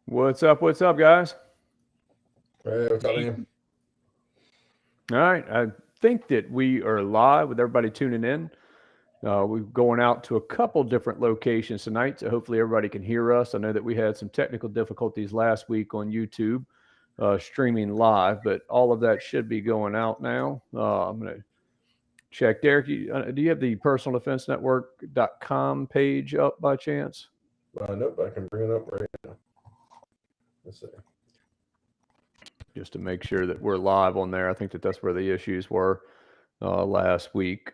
What's up? What's up, guys? Hey, what's up, man? All right. I think that we are live with everybody tuning in. We're going out to a couple different locations tonight, so hopefully everybody can hear us. I know that we had some technical difficulties last week on YouTube streaming live, but all of that should be going out now. I'm going to check. Deryck, do you have the personaldefensenetwork.com page up by chance? Nope, I can bring it up right now. Let's see. Just to make sure that we're live on there. I think that that's where the issues were last week.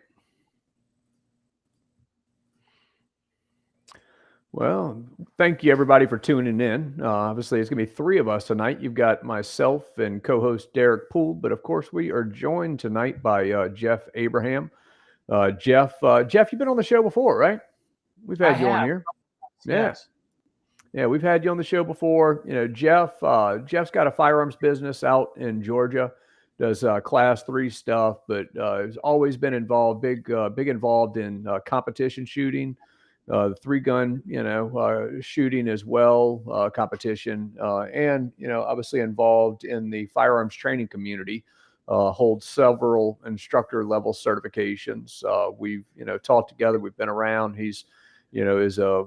Well, thank you everybody for tuning in. Obviously, it's going to be three of us tonight. You've got myself and co-host Deryck Poole, but of course, we are joined tonight by Jeff Abraham. Jeff, you've been on the show before, right? We've had you on here. Yes. Yeah, we've had you on the show before. You know, Jeff's got a firearms business out in Georgia, does class 3 stuff, but has always been involved, big involved in competition shooting, the 3-gun, shooting as well, competition, and, obviously involved in the firearms training community, holds several instructor level certifications. We've, talked together, we've been around. He's, is a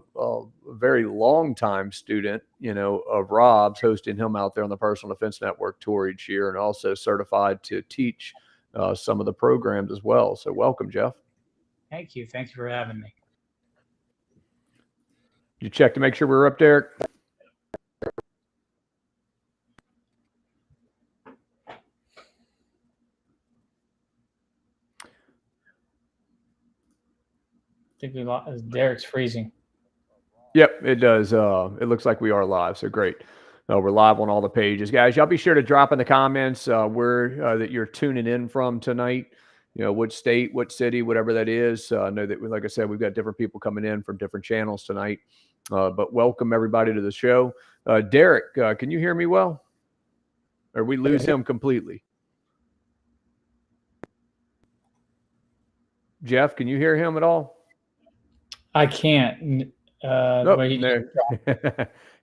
very long time student, of Rob's, hosting him out there on the Personal Defense Network tour each year, and also certified to teach some of the programs as well. So welcome, Jeff. Thank you. Thank you for having me. Did you check to make sure we're up, Deryck? I think Deryck's freezing. Yep, it does. It looks like we are live, so great. We're live on all the pages. Guys, y'all be sure to drop in the comments where that you're tuning in from tonight. Which state, what city, whatever that is. I know that, like I said, we've got different people coming in from different channels tonight. But welcome, everybody, to the show. Deryck, can you hear me well? Or we lose him completely? Jeff, can you hear him at all? I can't.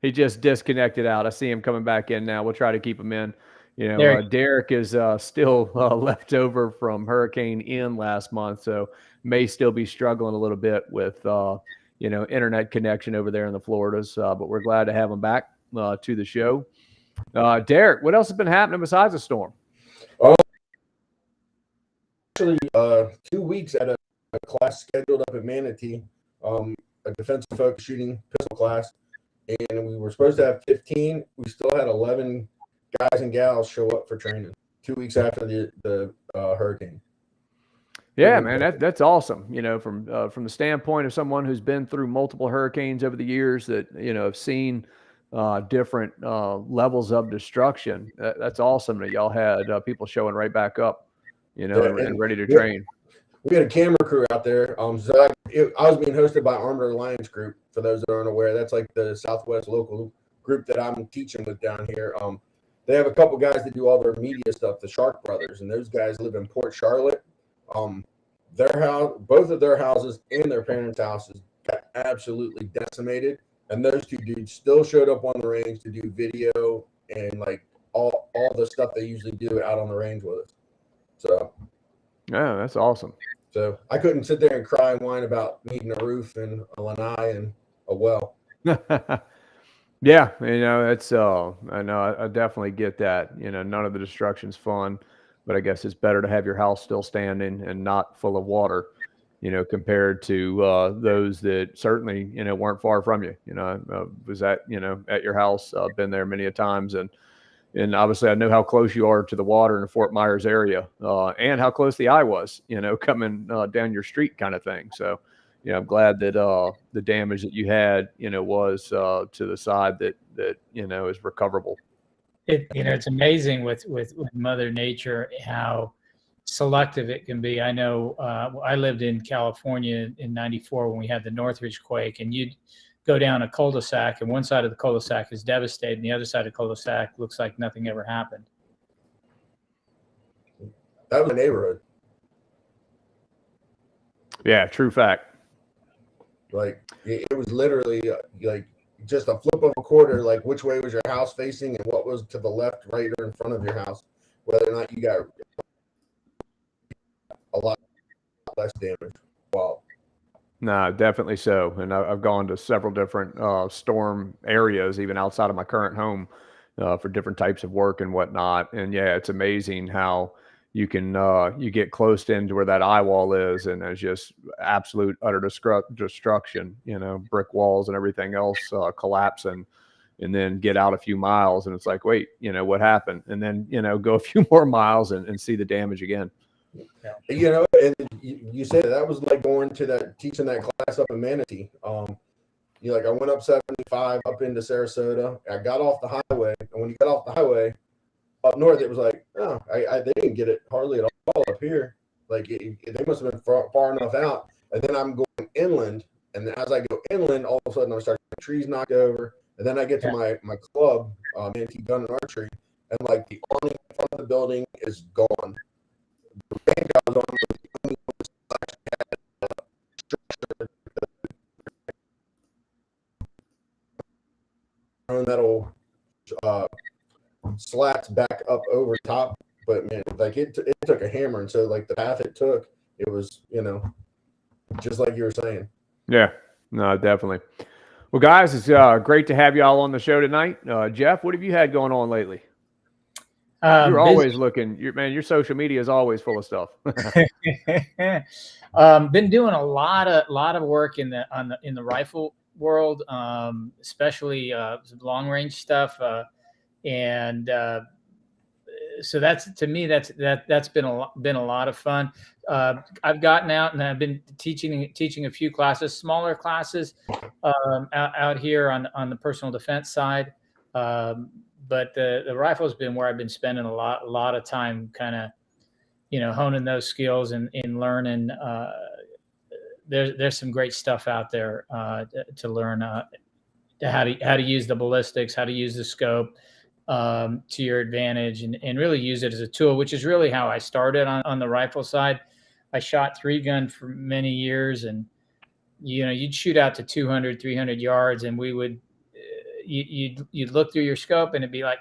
He just disconnected out. I see him coming back in now. We'll try to keep him in. Deryck is still left over from Hurricane Ian last month, so may still be struggling a little bit with internet connection over there in the Floridas. But we're glad to have him back to the show. Deryck, what else has been happening besides the storm? Actually, 2 weeks at a class scheduled up at Manatee, a defensive focus shooting pistol class, and we were supposed to have 15. We still had 11 guys and gals show up for training 2 weeks after the hurricane. Yeah, man, that's awesome. From the standpoint of someone who's been through multiple hurricanes over the years, that have seen different levels of destruction. That's awesome that y'all had people showing right back up, and ready to train. We had a camera crew out there. So I was being hosted by Armored Alliance Group. For those that aren't aware, that's like the Southwest local group that I'm teaching with down here. They have a couple guys that do all their media stuff, the Shark Brothers, and those guys live in Port Charlotte. Their house, both of their houses and their parents' houses got absolutely decimated, and those two dudes still showed up on the range to do video and like all the stuff they usually do out on the range with us. So, yeah, that's awesome. So I couldn't sit there and cry and whine about needing a roof and a lanai and a well. Yeah, it's I know I definitely get that. None of the destruction's fun, but I guess it's better to have your house still standing and not full of water, compared to those that certainly, weren't far from you. Was at your house, been there many a times, and obviously I know how close you are to the water in the Fort Myers area, and how close the eye was, coming down your street kind of thing. So, I'm glad that the damage that you had, was to the side that is recoverable. It's amazing with Mother Nature how selective it can be. I know I lived in California in '94 when we had the Northridge quake, and you'd go down a cul-de-sac, and one side of the cul-de-sac is devastated, and the other side of the cul-de-sac looks like nothing ever happened. That was a neighborhood. Yeah, true fact. Like it was literally like just a flip of a quarter, like which way was your house facing and what was to the left, right, or in front of your house, whether or not you got a lot less damage. Wow. No, definitely so. And I've gone to several different storm areas, even outside of my current home, for different types of work and whatnot. And yeah, it's amazing how you can you get close into where that eye wall is, and there's just absolute utter destruction. You know, brick walls and everything else collapsing, and then get out a few miles, and it's like, wait, you know, what happened? And then go a few more miles and see the damage again. And you said that was like going to teaching that class up in Manatee. I went up 75 up into Sarasota. I got off the highway, and when you got off the highway up north, it was like, oh, they didn't get it hardly at all up here. Like they must have been far enough out. And then I'm going inland, and as I go inland, all of a sudden I start getting trees knocked over, and then I get to my club, Manatee Gun and Archery, and like the awning in front of the building is gone. The range I was on was the only one that actually had metal slats back up over top, but man, like it took a hammer, and so like the path it took, it was just like you were saying. Yeah, no, definitely. Well, guys, it's great to have you all on the show tonight. Jeff, what have you had going on lately? You're always looking. Your social media is always full of stuff. Been doing a lot of work in the rifle world, especially long range stuff, and so that's, to me, that's been a lot of fun. I've gotten out and I've been teaching a few classes, smaller classes, out here on the personal defense side. But the rifle has been where I've been spending a lot of time, kind of, honing those skills and learning. There's some great stuff out there to learn how to use the ballistics, how to use the scope to your advantage, and really use it as a tool, which is really how I started on the rifle side. I shot 3-gun for many years, and you'd shoot out to 200, 300 yards, and we would. You'd look through your scope and it'd be like,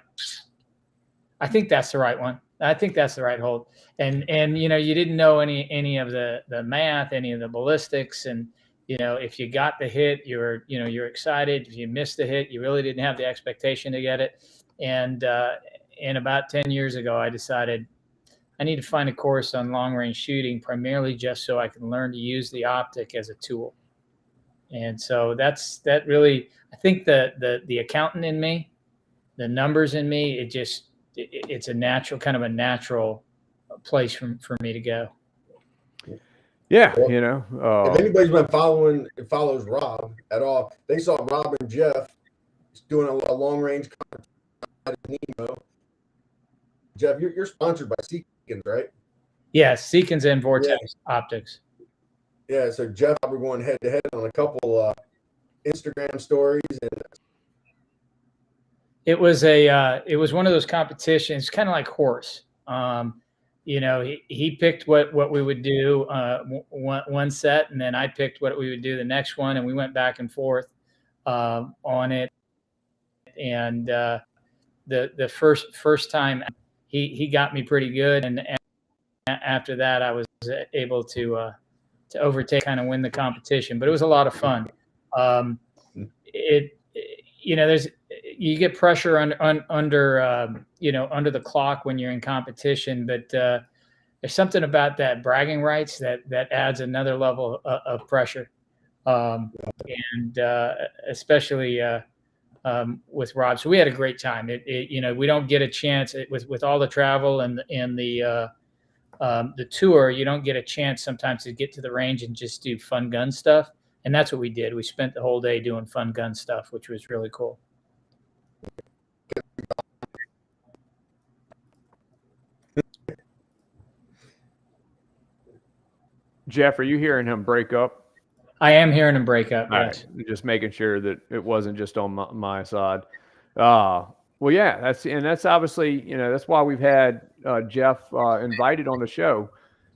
I think that's the right one. I think that's the right hold. And you didn't know any of the math, any of the ballistics. And, if you got the hit, you're excited. If you missed the hit, you really didn't have the expectation to get it. And about 10 years ago, I decided I need to find a course on long range shooting, primarily just so I can learn to use the optic as a tool. And so that really, I think the accountant in me, the numbers in me, it's a natural place for me to go. Yeah. If anybody's been follows Rob at all, they saw Rob and Jeff doing a long range at Nemo. Jeff, you're sponsored by Seekins, right? Yes, Seekins and Vortex Optics. Yeah, so Jeff, we're going head to head on a couple Instagram stories, and it was one of those competitions, kind of like horse. He picked what we would do one set, and then I picked what we would do the next one, and we went back and forth on it. And the first time he got me pretty good, and after that I was able to overtake, kind of win the competition. But it was a lot of fun. You get pressure under the clock when you're in competition, but there's something about that bragging rights that adds another level of pressure, and especially with Rob. So we had a great time. We don't get a chance with all the travel and the tour. You don't get a chance sometimes to get to the range and just do fun gun stuff. And that's what we did. We spent the whole day doing fun gun stuff, which was really cool. Jeff, are you hearing him break up? I am hearing him break up. Yes. Right. Just making sure that it wasn't just on my side. Well, yeah, that's obviously, that's why we've had Jeff invited on the show,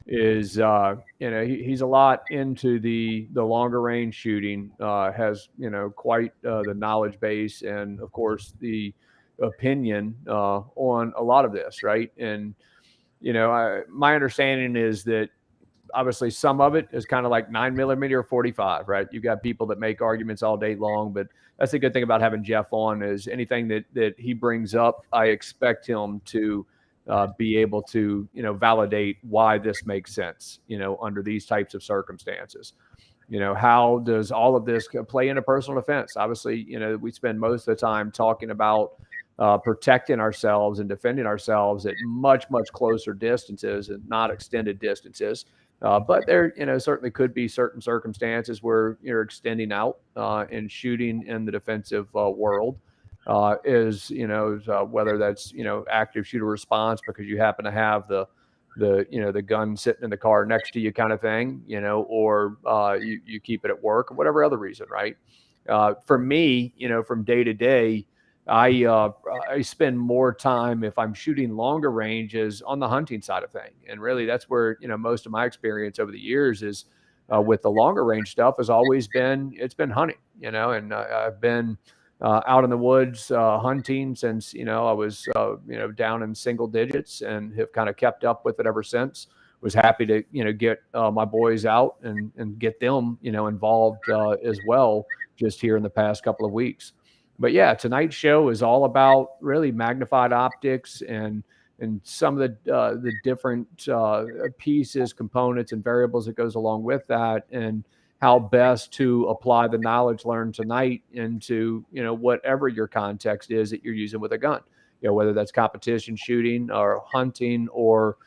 is he's a lot into the longer range shooting, has quite the knowledge base, and of course the opinion on a lot of this, right? And my understanding is that obviously some of it is kind of like 9mm or 45, right? You've got people that make arguments all day long, but that's the good thing about having Jeff on, is anything that he brings up, I expect him to be able to validate why this makes sense under these types of circumstances. How does all of this play into personal defense? Obviously, we spend most of the time talking about protecting ourselves and defending ourselves at much closer distances and not extended distances. But there, certainly could be certain circumstances where you're extending out and shooting in the defensive world. Whether that's active shooter response because you happen to have the gun sitting in the car next to you, kind of thing, or you keep it at work or whatever other reason, right? For me, from day to day, I spend more time, if I'm shooting longer ranges, on the hunting side of thing. And really that's where, most of my experience over the years is with the longer range stuff has always been, it's been hunting, and I've been out in the woods hunting since, I was, down in single digits, and have kind of kept up with it ever since. Was happy to, get my boys out and get them, involved as well, just here in the past couple of weeks. But yeah, tonight's show is all about really magnified optics and some of the different pieces, components, and variables that goes along with that, and how best to apply the knowledge learned tonight into whatever your context is that you're using with a gun. Whether that's competition shooting or hunting, or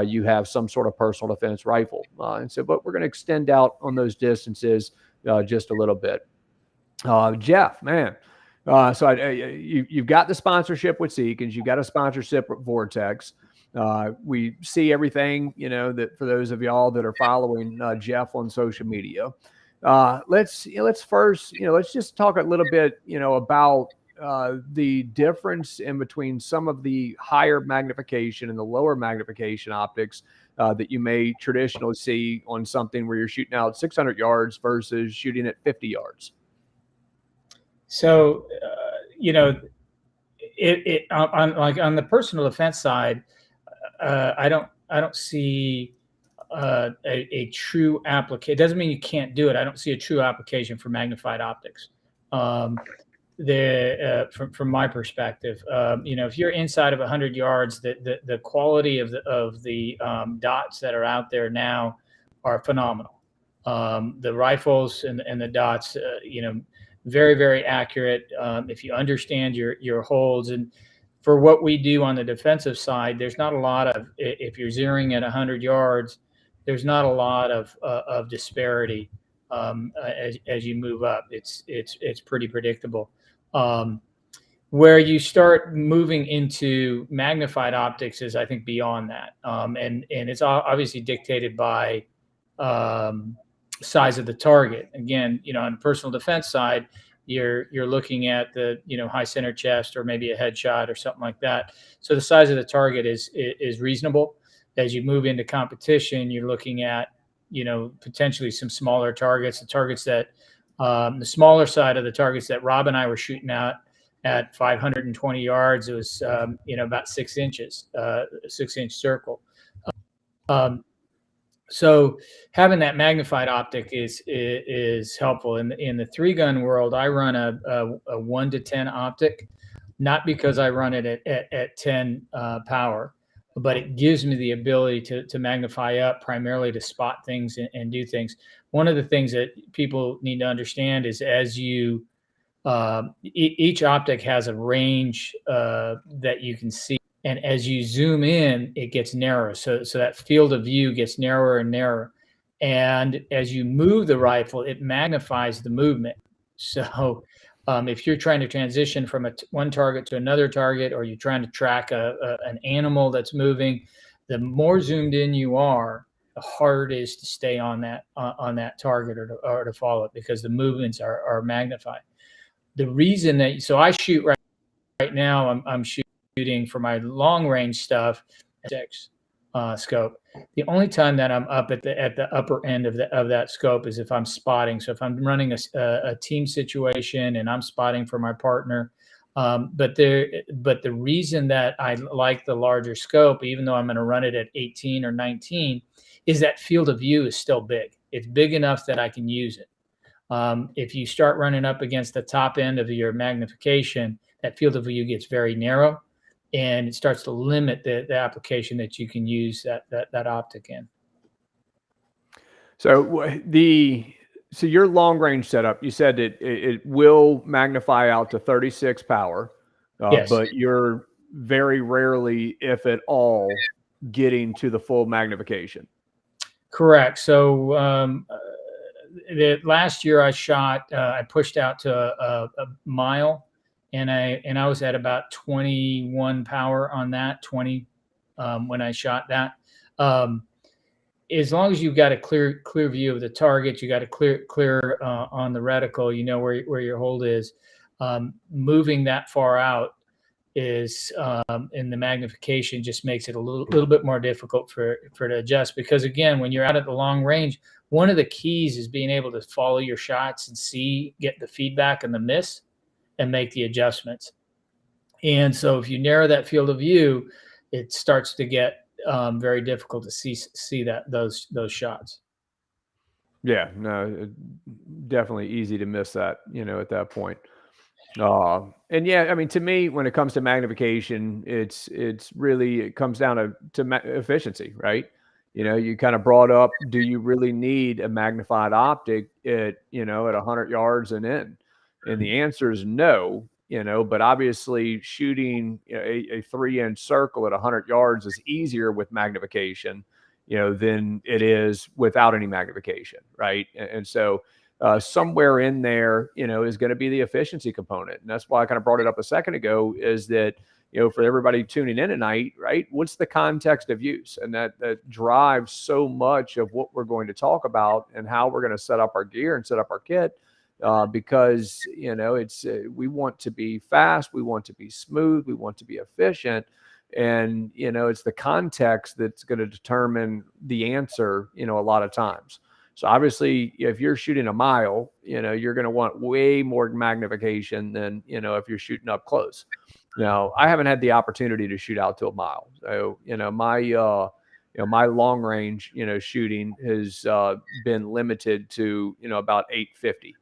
you have some sort of personal defense rifle. But we're going to extend out on those distances just a little bit. Jeff, man. You've got the sponsorship with Seekins, you've got a sponsorship with Vortex. We see everything, that for those of y'all that are following Jeff on social media. Let's first, let's just talk a little bit, about the difference in between some of the higher magnification and the lower magnification optics that you may traditionally see on something where you're shooting out 600 yards versus shooting at 50 yards. So, on the personal defense side, I don't see a true application. It doesn't mean you can't do it. I don't see a true application for magnified optics. From my perspective, if you're inside of 100 yards, the quality of the dots that are out there now are phenomenal. The rifles and the dots, very, very accurate. If you understand your holds, and for what we do on the defensive side, there's not a lot of, if you're zeroing at 100 yards, there's not a lot of disparity as you move up. It's pretty predictable. Where you start moving into magnified optics is, I think, beyond that, and it's obviously dictated by size of the target. Again, on the personal defense side, you're looking at the high center chest, or maybe a headshot or something like that. So the size of the target is reasonable. As you move into competition, you're looking at potentially some smaller targets. The targets that the smaller side of the targets that Rob and I were shooting at 520 yards, it was about 6 inches, 6-inch circle. So having that magnified optic is helpful. In the 3-gun world, I run a 1 to 10 optic, not because I run it at 10 power, but it gives me the ability to magnify up, primarily to spot things and do things. One of the things that people need to understand is, as you each optic has a range that you can see. And as you zoom in, it gets narrower. So that field of view gets narrower and narrower. And as you move the rifle, it magnifies the movement. So if you're trying to transition from one target to another target, or you're trying to track an animal that's moving, the more zoomed in you are, the harder it is to stay on that target or to follow it, because the movements are magnified. The reason that, so I shoot right now, I'm shooting for my long range stuff 6. scope. The only time that I'm up at the upper end of that scope is if I'm spotting. So if I'm running a team situation and I'm spotting for my partner. But the reason that I like the larger scope, even though I'm going to run it at 18 or 19, is that field of view is still big. It's big enough that I can use it. If you start running up against the top end of your magnification, that field of view gets very narrow, and it starts to limit the application that you can use that optic in. So your long range setup, you said it will magnify out to 36 power, Yes. but you're very rarely, if at all, getting to the full magnification. Correct. So last year I pushed out to a mile, and I was at about 21 power on that, 20 when I shot that. As long as you've got a clear view of the target, you got a clear on the reticle, you know where your hold is. Moving that far out is in the magnification just makes it a little bit more difficult for to adjust, because again, when you're out at the long range, one of the keys is being able to follow your shots and get the feedback and the miss and make the adjustments. And so if you narrow that field of view, it starts to get very difficult to see those shots. Yeah, no, definitely easy to miss that, at that point. And yeah, I mean, to me, when it comes to magnification, it comes down to efficiency, right? You kind of brought up, do you really need a magnified optic at 100 yards and in? And the answer is no, but obviously shooting a 3-inch circle at 100 yards is easier with magnification, than it is without any magnification, right? And so somewhere in there, is going to be the efficiency component. And that's why I kind of brought it up a second ago, is that, for everybody tuning in tonight, right, what's the context of use? And that drives so much of what we're going to talk about and how we're going to set up our gear and set up our kit, because, we want to be fast, we want to be smooth, we want to be efficient. And, it's the context that's going to determine the answer, a lot of times. So obviously, if you're shooting a mile, you're going to want way more magnification than, if you're shooting up close. Now, I haven't had the opportunity to shoot out to a mile. So, my long range, shooting has been limited to, about 850,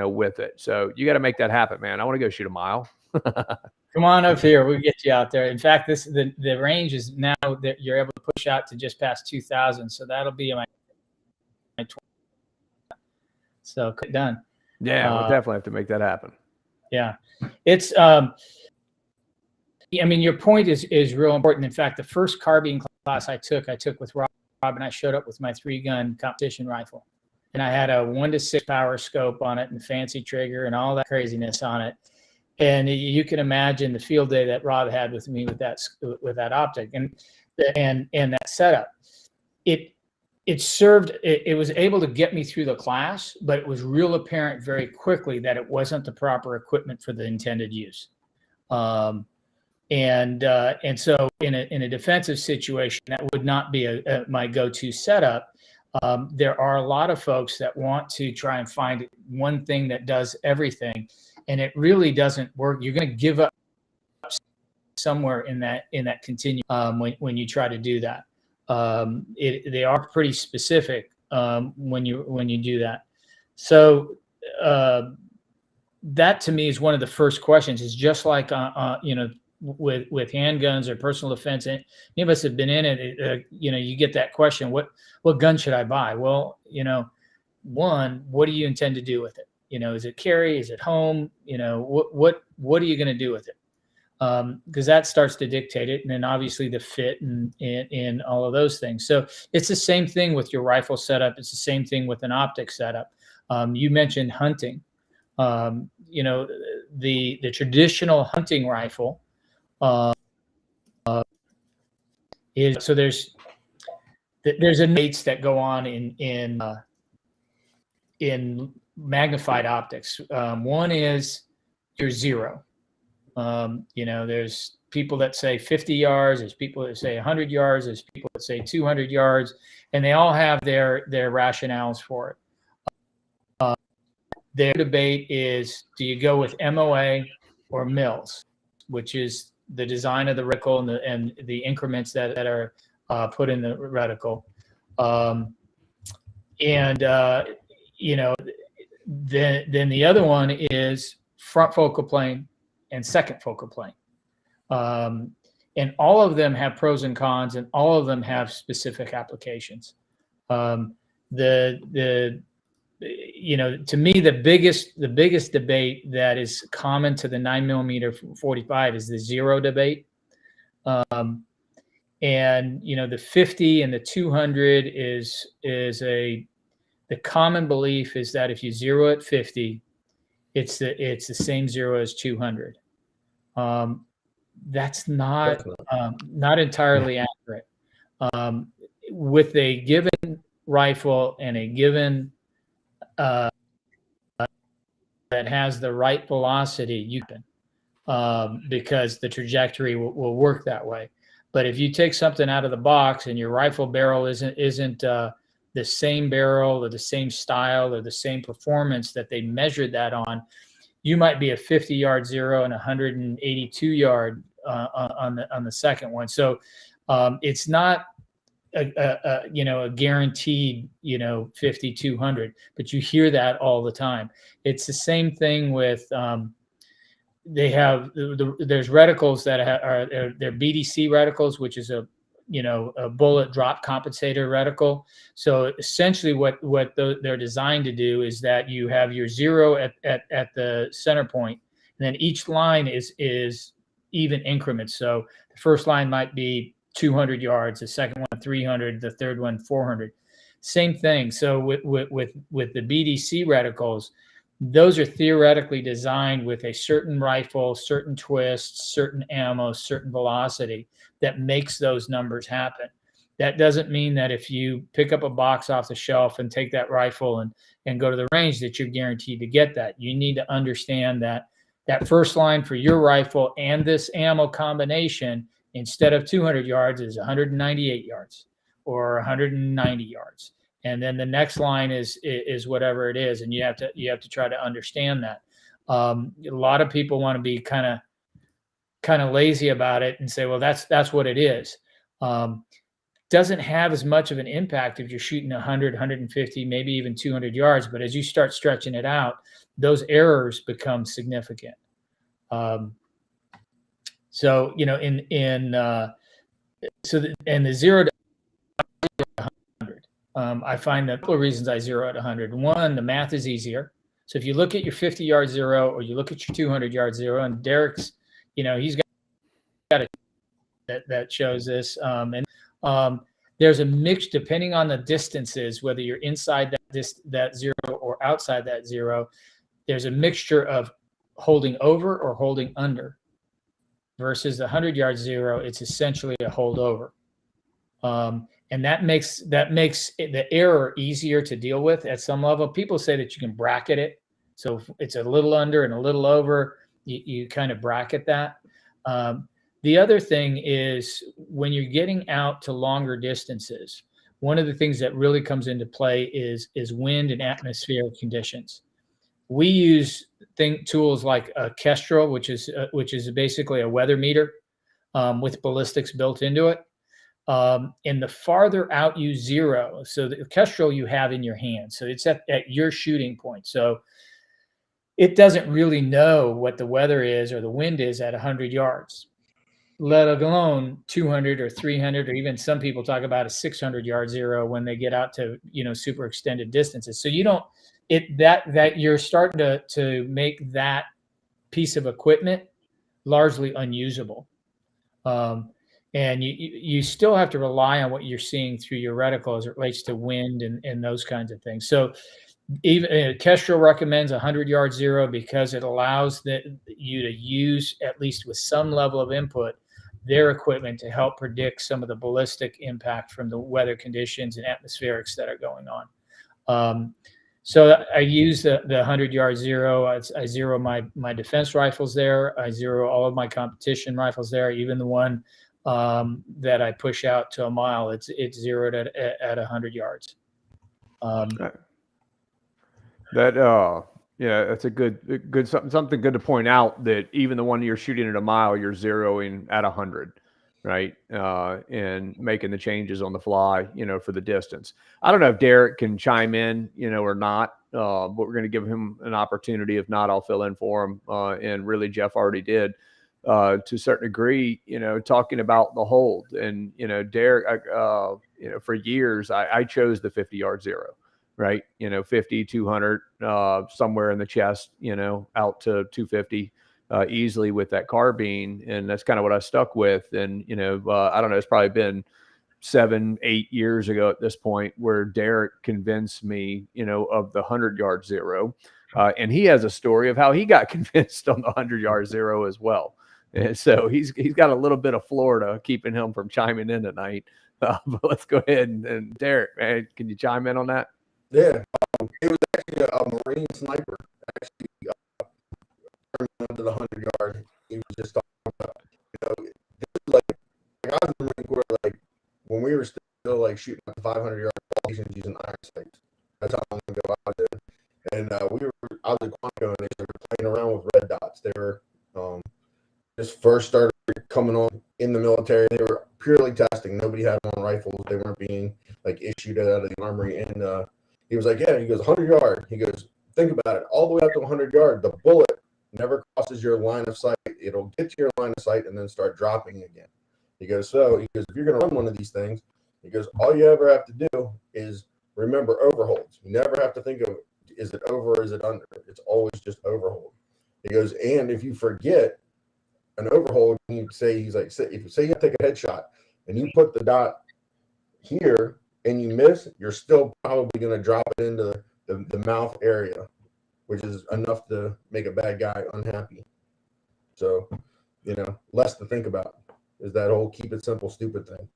with it. So you got to make that happen, man. I want to go shoot a mile. Come on up here. We'll get you out there. In fact, the range is now that you're able to push out to just past 2,000. So that'll be my 20. So done. Yeah, we'll definitely have to make that happen. Yeah, it's I mean, your point is real important. In fact, the first carbine class I took with Rob, and I showed up with my 3-gun competition rifle, and I had a 1 to 6 power scope on it and fancy trigger and all that craziness on it. And you can imagine the field day that Rob had with me with that optic and that setup. It was able to get me through the class, but it was real apparent very quickly that it wasn't the proper equipment for the intended use. And so in a defensive situation, that would not be my go-to setup. There are a lot of folks that want to try and find one thing that does everything, and it really doesn't work. You're going to give up somewhere in that continuum when you try to do that. They are pretty specific when you do that. So that to me is one of the first questions. Is just like with handguns or personal defense. And many of us have been in it. You get that question: what gun should I buy? Well, one, what do you intend to do with it? Is it carry? Is it home? What are you going to do with it? Because that starts to dictate it, and then obviously the fit and all of those things. So it's the same thing with your rifle setup. It's the same thing with an optic setup. You mentioned hunting. The traditional hunting rifle is, so there's innate that go on in magnified optics. One is your zero. There's people that say 50 yards, there's people that say 100 yards, there's people that say 200 yards, and they all have their rationales for it. Their debate is, do you go with MOA or mils, which is the design of the reticle and the increments that are put in the reticle. You know, then the other one is front focal plane and second focal plane. And all of them have pros and cons, and all of them have specific applications. You know, to me, the biggest debate that is common to the 9mm 45 is the zero debate. And you know, the 50 and the 200 is the common belief is that if you zero at 50, it's the same zero as 200. That's not entirely accurate. With a given rifle and a given that has the right velocity, you can, because the trajectory will work that way. But if you take something out of the box and your rifle barrel isn't the same barrel or the same style or the same performance that they measured that on, you might be a 50-yard zero and 182-yard on the second one. So it's not a guaranteed 50, 200, but you hear that all the time. It's the same thing with there's reticles that they're BDC reticles, which is a bullet drop compensator reticle. So essentially what they're designed to do is that you have your zero at the center point, and then each line is even increments. So the first line might be 200 yards, the second one 300, the third one 400. Same thing. So with the BDC reticles, those are theoretically designed with a certain rifle, certain twists, certain ammo, certain velocity that makes those numbers happen. That doesn't mean that if you pick up a box off the shelf and take that rifle and go to the range that you're guaranteed to get that. You need to understand that first line for your rifle and this ammo combination, instead of 200 yards, is 198 yards or 190 yards. And then the next line is whatever it is. And you have to try to understand that. A lot of people want to be kind of lazy about it and say, well, that's what it is. Doesn't have as much of an impact if you're shooting 100, 150, maybe even 200 yards. But as you start stretching it out, those errors become significant. So, the 0 to 100, I find that a couple of reasons I zero at 100. One, the math is easier. So if you look at your 50-yard zero or you look at your 200-yard zero, and Deryck's, he's got a that shows this. There's a mix depending on the distances, whether you're inside that zero or outside that zero. There's a mixture of holding over or holding under. Versus the 100-yard zero, it's essentially a holdover, and that makes the error easier to deal with at some level. People say that you can bracket it, so if it's a little under and a little over, you kind of bracket that. The other thing is when you're getting out to longer distances, one of the things that really comes into play is wind and atmospheric conditions. We use tools like a Kestrel, which is basically a weather meter with ballistics built into it. And the farther out you zero, so the Kestrel you have in your hand, so it's at your shooting point. So it doesn't really know what the weather is or the wind is at 100 yards, let alone 200 or 300, or even some people talk about a 600-yard zero when they get out to super extended distances. So you don't. That you're starting to make that piece of equipment largely unusable, and you still have to rely on what you're seeing through your reticle as it relates to wind and those kinds of things. So even Kestrel recommends 100-yard zero because it allows you to use, at least with some level of input, their equipment to help predict some of the ballistic impact from the weather conditions and atmospherics that are going on. So I use the 100-yard zero. I zero my defense rifles there. I zero all of my competition rifles there, even the one that I push out to a mile. It's zeroed at 100 yards. Yeah, that's a good something good to point out, that even the one you're shooting at a mile, you're zeroing at 100, right? And making the changes on the fly, for the distance. I don't know if Deryck can chime in, or not, but we're going to give him an opportunity. If not, I'll fill in for him. And really, Jeff already did, to a certain degree, talking about the hold. And, Deryck, for years, I chose the 50-yard zero. Right. 50, 200, somewhere in the chest, out to 250, easily with that carbine. And that's kind of what I stuck with. And, I don't know, it's probably been 7-8 years ago at this point where Deryck convinced me, of the 100-yard zero. And he has a story of how he got convinced on the 100-yard zero as well. And so he's got a little bit of Florida keeping him from chiming in tonight. But let's go ahead and Deryck, man, can you chime in on that? Yeah, it was actually a Marine sniper. Actually, turned into the 100-yard. He was just talking about, this is like I was in the Marine Corps, like when we were still like shooting at the 500-yard stations using iron sights. That's how long ago I was in. And I was at Quantico, and they were playing around with red dots. They were just first started coming on in the military. They were purely testing. Nobody had them on rifles. They weren't being like issued out of the armory. And he was like, yeah, he goes 100-yard. He goes, think about it. All the way up to 100-yard, the bullet never crosses your line of sight. It'll get to your line of sight and then start dropping again. He goes, if you're going to run one of these things, he goes, all you ever have to do is remember overholds. You never have to think of, is it over or is it under? It's always just overhold. He goes, and if you forget an overhold, you say, he's like, if you say you take a headshot and you put the dot here, and you miss, you're still probably going to drop it into the mouth area, which is enough to make a bad guy unhappy. So, less to think about is that whole keep it simple, stupid thing.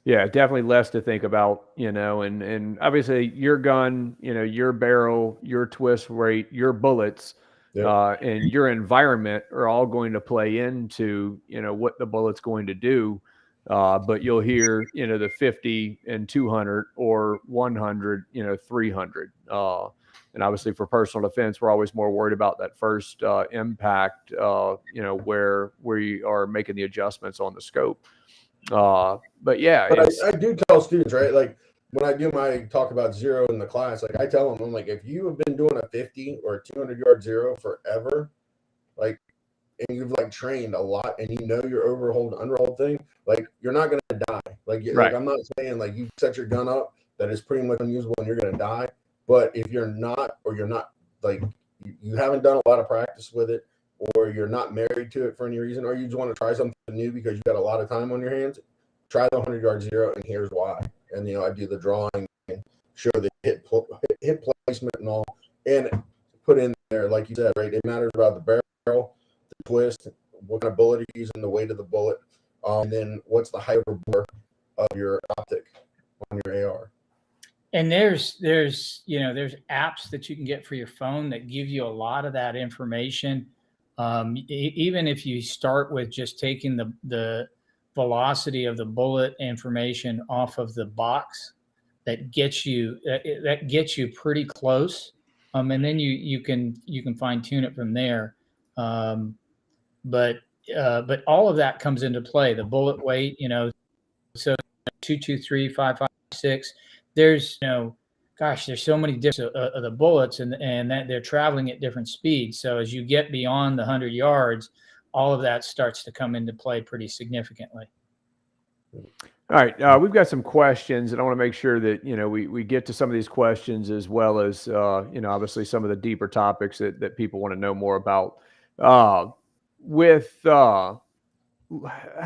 Yeah, definitely less to think about, and obviously your gun, your barrel, your twist rate, your bullets, and your environment are all going to play into, what the bullet's going to do. But you'll hear, the 50 and 200 or 100, 300. And obviously for personal defense, we're always more worried about that first impact, where we are making the adjustments on the scope. But yeah, but I do tell students, right? Like when I do my talk about zero in the class, like I tell them, I'm like, if you have been doing a 50 or a 200-yard zero forever, like, and you've like trained a lot and you know your overhold underhold thing, like you're not going to die. Like I'm not saying like you set your gun up that is pretty much unusable and you're going to die. But if you're not, or you're not like, you haven't done a lot of practice with it, or you're not married to it for any reason, or you just want to try something new because you've got a lot of time on your hands, try the 100-yard zero, and here's why. And, I do the drawing and show the hit placement and all, and put in there, like you said, right? It matters about the barrel, the twist, what kind of bullet you're using, the weight of the bullet, and then what's the height of your optic on your AR. And there's apps that you can get for your phone that give you a lot of that information. Even if you start with just taking the velocity of the bullet information off of the box, that gets you pretty close. And then you can fine tune it from there. But all of that comes into play. The bullet weight, so 223, 556. There's there's so many different of the bullets, and that they're traveling at different speeds. So as you get beyond the 100 yards, all of that starts to come into play pretty significantly. All right, we've got some questions, and I want to make sure that we get to some of these questions, as well as obviously some of the deeper topics that people want to know more about. How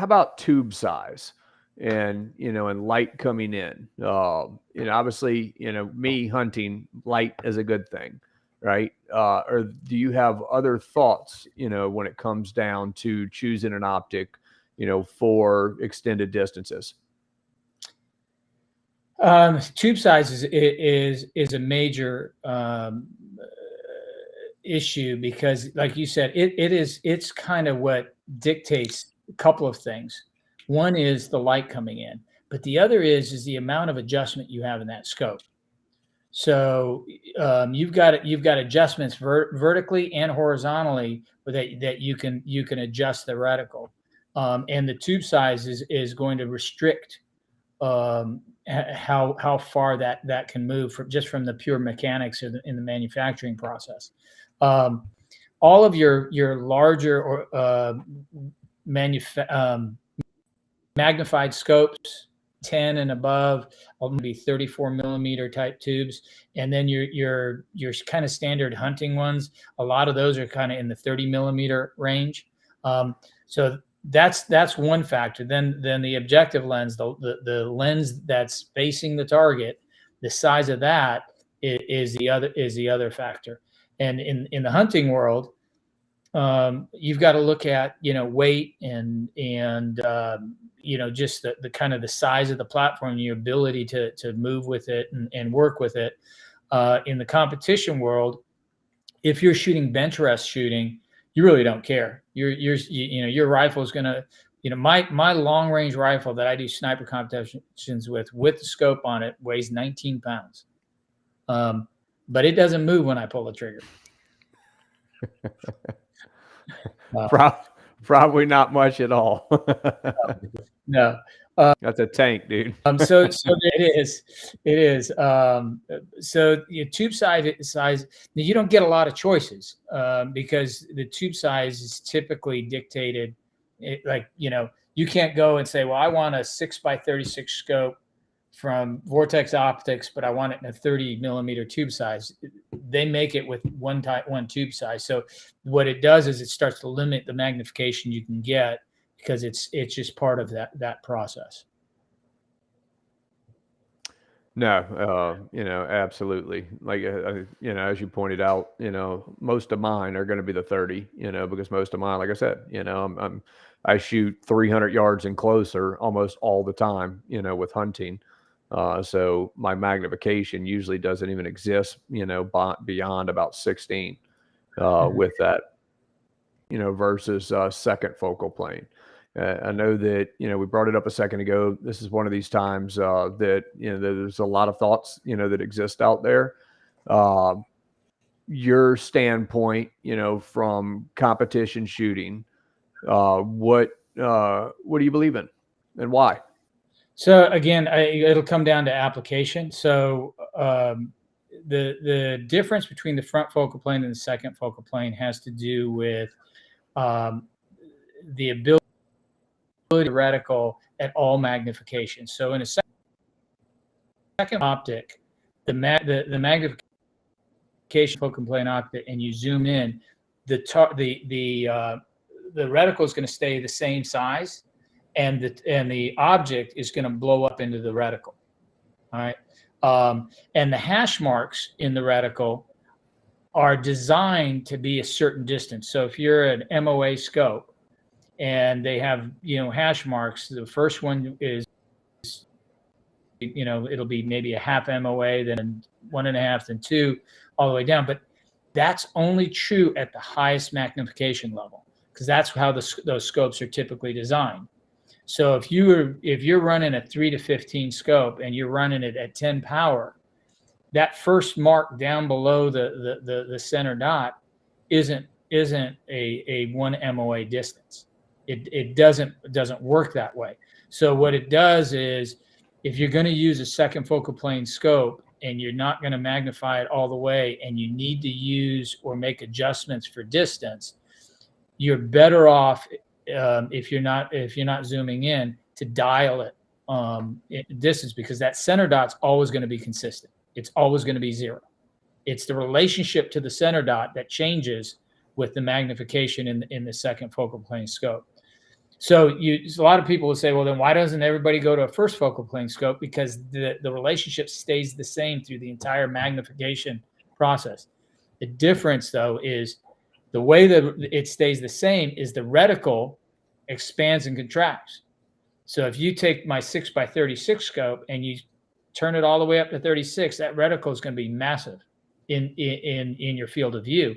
about tube size? And and light coming in, obviously me hunting, light is a good thing, right? Or do you have other thoughts when it comes down to choosing an optic for extended distances? Tube size is a major issue because, like you said, it's kind of what dictates a couple of things. One is the light coming in, but the other is the amount of adjustment you have in that scope. So you've got adjustments vertically and horizontally that you can adjust the reticle, and the tube size is going to restrict how far that can move from the pure mechanics in the manufacturing process. All of your larger or magnified scopes, 10 and above, will be 34 millimeter type tubes, and then your kind of standard hunting ones, a lot of those are kind of in the 30 millimeter range. So that's one factor. Then the objective lens, the lens that's facing the target, the size of that is the other factor. And in the hunting world, you've got to look at weight and just the kind of the size of the platform, your ability to move with it and work with it. In the competition world, if you're shooting bench rest shooting, you really don't care. Your rifle is gonna, my long range rifle that I do sniper competitions with the scope on it weighs 19 pounds, but it doesn't move when I pull the trigger. Probably not much at all. No. That's a tank, dude. So it is. So your tube size, you don't get a lot of choices because the tube size is typically dictated. You can't go and say, well, I want a 6x36 scope from Vortex Optics, but I want it in a 30 millimeter tube size. They make it with one tube size. So what it does is it starts to limit the magnification you can get, because it's just part of that process. No, absolutely. Like, as you pointed out, most of mine are going to be the 30, because most of mine, like I said, I shoot 300 yards and closer almost all the time, with hunting. So my magnification usually doesn't even exist, beyond about 16, with that, versus second focal plane. I know that, we brought it up a second ago. This is one of these times that, there's a lot of thoughts, that exist out there. Your standpoint, from competition shooting, what do you believe in and why? So again, it'll come down to application. So the difference between the front focal plane and the second focal plane has to do with the ability reticle at all magnification. So in a second optic, the magnification focal plane optic, and you zoom in, the reticle is going to stay the same size, and the object is going to blow up into the reticle. All right, and the hash marks in the reticle are designed to be a certain distance. So if you're an MOA scope and they have, hash marks, the first one is, it'll be maybe a half MOA, then 1.5, then 2, all the way down. But that's only true at the highest magnification level, because that's how those scopes are typically designed. So if you're running a 3 to 15 scope and you're running it at 10 power, that first mark down below the center dot isn't a 1 MOA distance. It doesn't work that way. So what it does is, if you're going to use a second focal plane scope and you're not going to magnify it all the way, and you need to use or make adjustments for distance, you're better off if you're not zooming in, to dial it distance, because that center dot's always going to be consistent. It's always going to be 0. It's the relationship to the center dot that changes with the magnification in the second focal plane scope. So a lot of people will say, well, then why doesn't everybody go to a first focal plane scope? Because the relationship stays the same through the entire magnification process. The difference, though, is the way that it stays the same is the reticle expands and contracts. So if you take my 6x36 scope and you turn it all the way up to 36, that reticle is going to be massive in your field of view.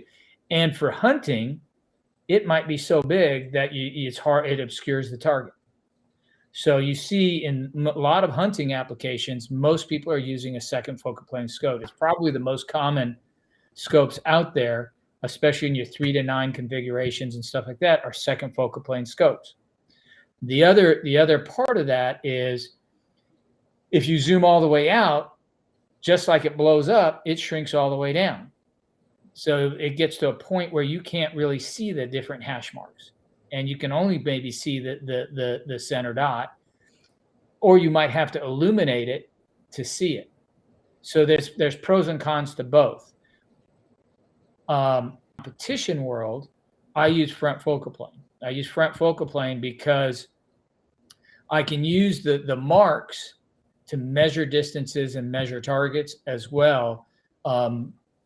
And for hunting, it might be so big that it's hard, it obscures the target. So you see in a lot of hunting applications, most people are using a second focal plane scope. It's probably the most common scopes out there, especially in your 3 to 9 configurations and stuff like that, are second focal plane scopes. The other part of that is if you zoom all the way out, just like it blows up, it shrinks all the way down. So it gets to a point where you can't really see the different hash marks, and you can only maybe see the center dot, or you might have to illuminate it to see it. So there's pros and cons to both. Competition world, I use front focal plane. I use front focal plane because I can use the marks to measure distances and measure targets as well,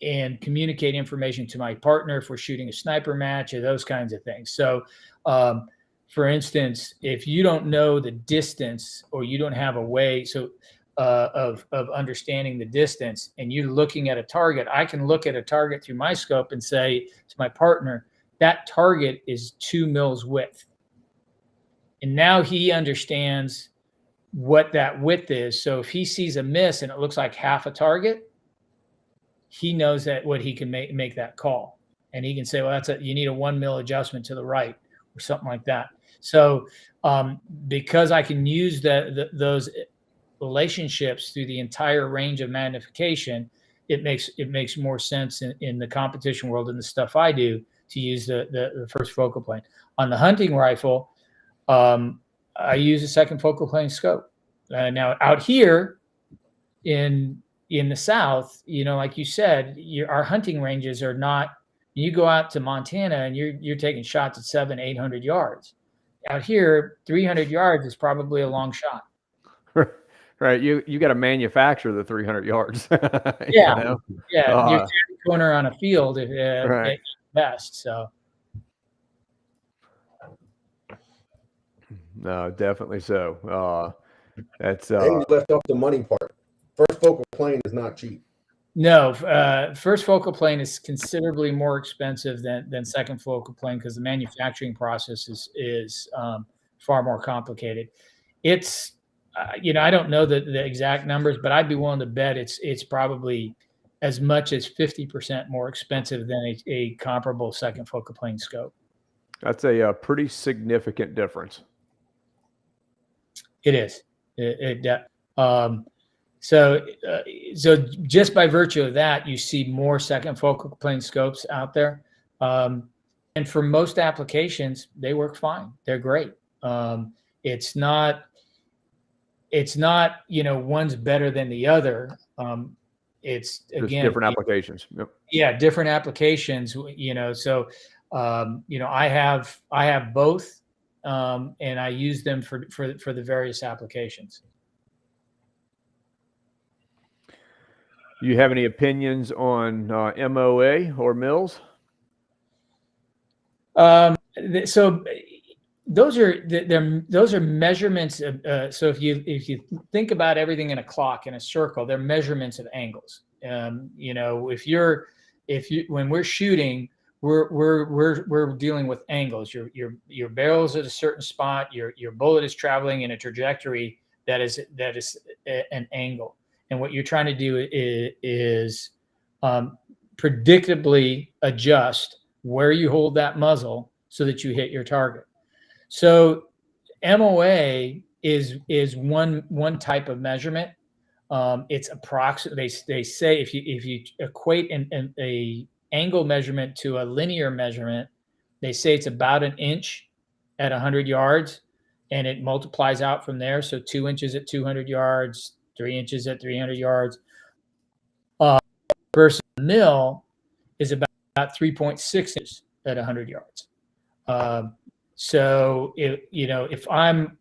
and communicate information to my partner if we're shooting a sniper match or those kinds of things. So, for instance, if you don't know the distance or you don't have a way of understanding the distance and you're looking at a target, I can look at a target through my scope and say to my partner, that target is 2 mils width. And now he understands what that width is. So if he sees a miss and it looks like half a target, he knows that what he can make that call, and he can say, well, you need a 1 mil adjustment to the right or something like that. So because I can use those relationships through the entire range of magnification, it makes more sense in the competition world and the stuff I do to use the first focal plane. On the hunting rifle, I use a second focal plane scope. Now out here in the South, like you said, our hunting ranges are not. You go out to Montana and you're taking shots at 700-800 yards. Out here, 300 yards is probably a long shot. Right, you got to manufacture the 300 yards. Yeah, you're catty corner on a field right. at best. So. No, definitely so. That's and you left off the money part. First focal plane is not cheap. No, first focal plane is considerably more expensive than second focal plane because the manufacturing process is far more complicated. It's I don't know the exact numbers, but I'd be willing to bet it's probably as much as 50% more expensive than a comparable second focal plane scope. That's a pretty significant difference. It is. So just by virtue of that, you see more second focal plane scopes out there. And for most applications, they work fine. They're great. It's not, one's better than the other. It's again, different applications. Yep. Yeah, different applications, so, I have both, and I use them for the various applications. Do you have any opinions on MOA or mils? So those are measurements of, so if you think about everything in a clock in a circle, they're measurements of angles. When we're shooting, we're dealing with angles. Your barrel's at a certain spot, your bullet is traveling in a trajectory that is an angle. And what you're trying to do is predictably adjust where you hold that muzzle so that you hit your target. So MOA is one type of measurement. It's approximate. They say if you equate a angle measurement to a linear measurement, they say it's about 1 inch at 100 yards, and it multiplies out from there. So 2 inches at 200 yards. 3 inches at 300 yards. Versus mil is about 3.6 inches at 100 yards. So if I'm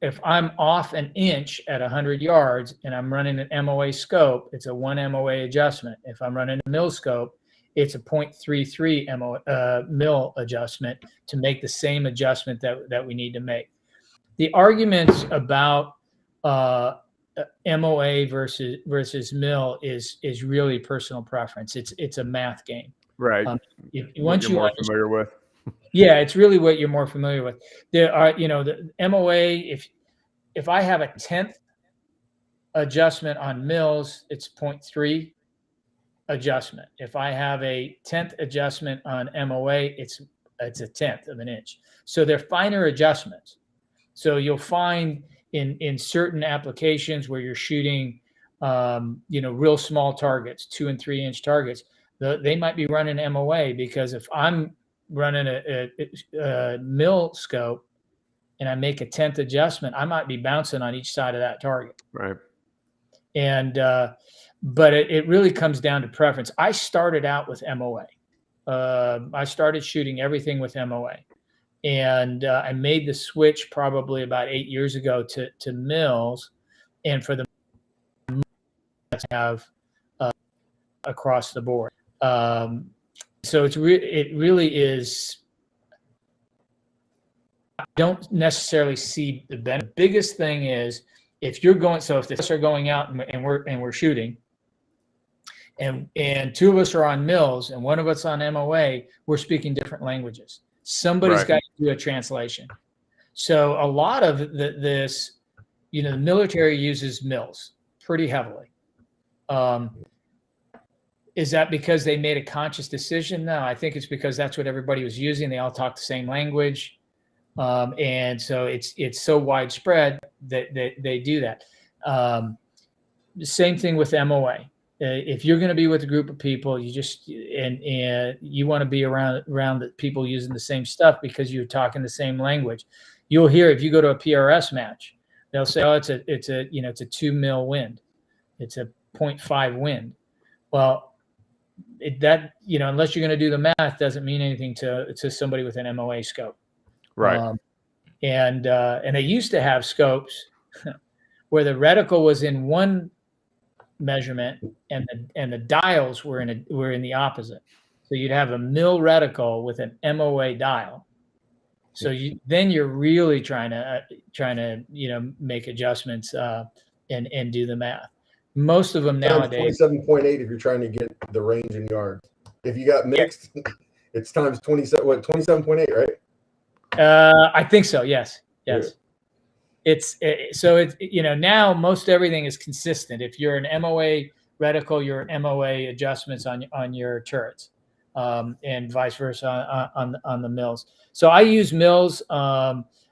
off 1 inch at 100 yards and I'm running an MOA scope, it's a 1 MOA adjustment. If I'm running a mil scope, it's a 0.33 mil adjustment to make the same adjustment that we need to make. The arguments about MOA versus mill is really personal preference. It's a math game. Right. Once you're more familiar with. Yeah, it's really what you're more familiar with. There are, the MOA, if I have a 10th adjustment on mills, it's 0.3 adjustment. If I have a 10th adjustment on MOA, it's a 1/10 of an inch. So they're finer adjustments. So you'll find in certain applications where you're shooting, real small targets, 2 and 3 inch targets, they might be running MOA, because if I'm running a mill scope and I make a 10th adjustment, I might be bouncing on each side of that target. Right. And but it really comes down to preference. I started out with MOA. I started shooting everything with MOA, and I made the switch probably about 8 years ago to mills, and for the have across the board. So it really is. I don't necessarily see the benefit. The biggest thing is if you're going. So if the us are going out and we're shooting, and two of us are on mills and one of us on MOA, we're speaking different languages. Somebody's got to do a translation. So a lot of this, the military uses mills pretty heavily. Is that because they made a conscious decision? No, I think it's because that's what everybody was using. They all talk the same language. And so it's so widespread that they do that. The same thing with MOA. If you're going to be with a group of people, you just and you want to be around the people using the same stuff because you're talking the same language. You'll hear, if you go to a PRS match, they'll say, "Oh, it's a 2 mil wind, it's a 0.5 wind." Well, unless you're going to do the math, doesn't mean anything to somebody with an MOA scope. Right. And they used to have scopes where the reticle was in one measurement and the dials were in the opposite. So you'd have a mil reticle with an MOA dial. So you're really trying to make adjustments and do the math. Most of them nowadays 27.8 if you're trying to get the range in yards. If you got mixed, it's times 27.8, right? I think so. Yes. Yeah. It's now most everything is consistent. If you're an MOA reticle, your MOA adjustments on your turrets, and vice versa on the mills. So I use mills.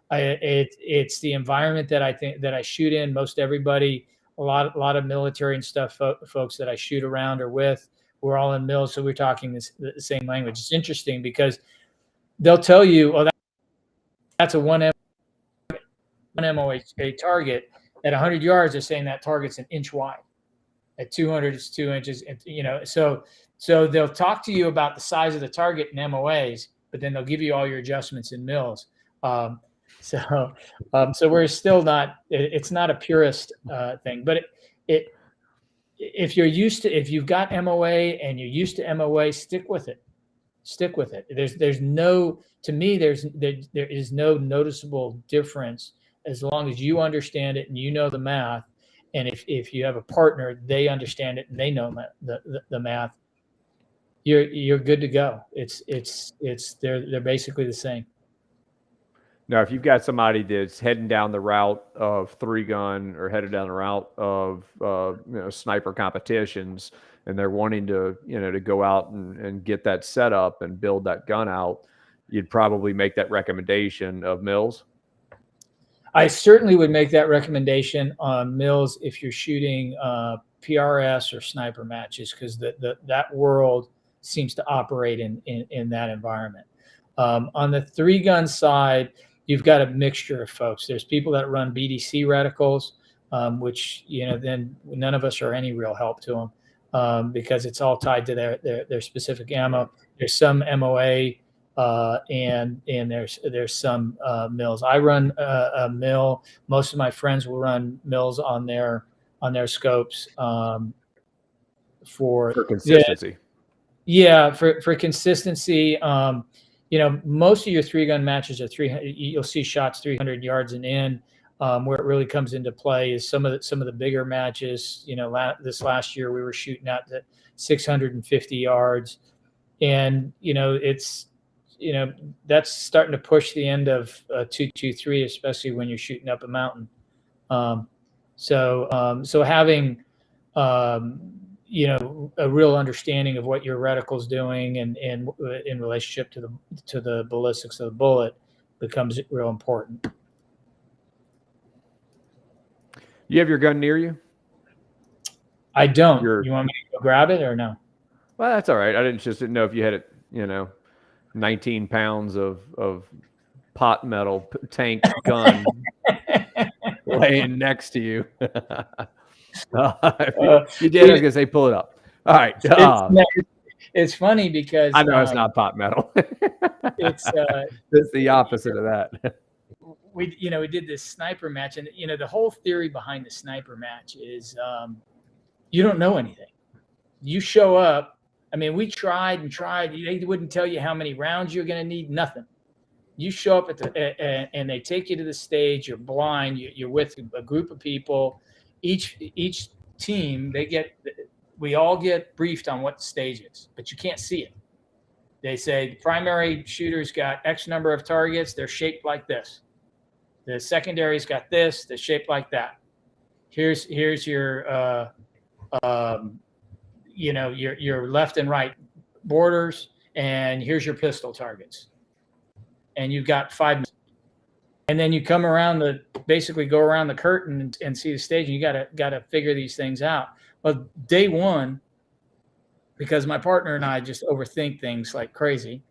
It's the environment that I shoot in. Most everybody, a lot of military and stuff folks that I shoot around or with, we're all in mills, so we're talking the same language. It's interesting because they'll tell you, "Oh, that's a 1 MOA target." At 100 yards, they're saying that target's an inch wide. At 200, it's 2 inches. So they'll talk to you about the size of the target in MOAs, but then they'll give you all your adjustments in mills. So we're still not. It's not a purist thing, but if you've got MOA and you're used to MOA, stick with it. There is no noticeable difference as long as you understand it and you know the math. And if you have a partner, they understand it and they know the math, you're good to go. They're basically the same. Now, if you've got somebody that's heading down the route of 3-gun or headed down the route of sniper competitions, and they're wanting to go out and get that set up and build that gun out, you'd probably make that recommendation of mills. I certainly would make that recommendation on mills if you're shooting PRS or sniper matches, because that world seems to operate in that environment. On the 3-gun side, you've got a mixture of folks. There's people that run BDC reticles, which then none of us are any real help to them because it's all tied to their specific ammo. There's some MOA and there's some mills. I run a mill. Most of my friends will run mills on their scopes for consistency. For consistency. Most of your 3-gun matches are 300. You'll see shots 300 yards and in. Where it really comes into play is some of the bigger matches. This last year we were shooting out to 650 yards, and it's that's starting to push the end of 223, especially when you're shooting up a mountain. So having a real understanding of what your reticle's doing and in relationship to the ballistics of the bullet becomes real important. You have your gun near you? I don't. You want me to go grab it or no? Well, that's all right. I didn't know if you had it, 19 pounds of pot metal tank gun laying next to you. If you did, I was going to say pull it up. All right. It's funny because I know it's not pot metal. It's the opposite of that. We did this sniper match, and the whole theory behind the sniper match is you don't know anything. You show up. I mean, we tried and tried. They wouldn't tell you how many rounds you're going to need. Nothing. You show up and they take you to the stage. You're blind. You're with a group of people. Each team, we all get briefed on what the stage is, but you can't see it. They say the primary shooter's got X number of targets. They're shaped like this. The secondary's got this. They're shaped like that. Here's your your left and right borders, and here's your pistol targets. And you've got 5 minutes. And then you come around basically go around the curtain and see the stage, and you gotta figure these things out. Well, day one, because my partner and I just overthink things like crazy,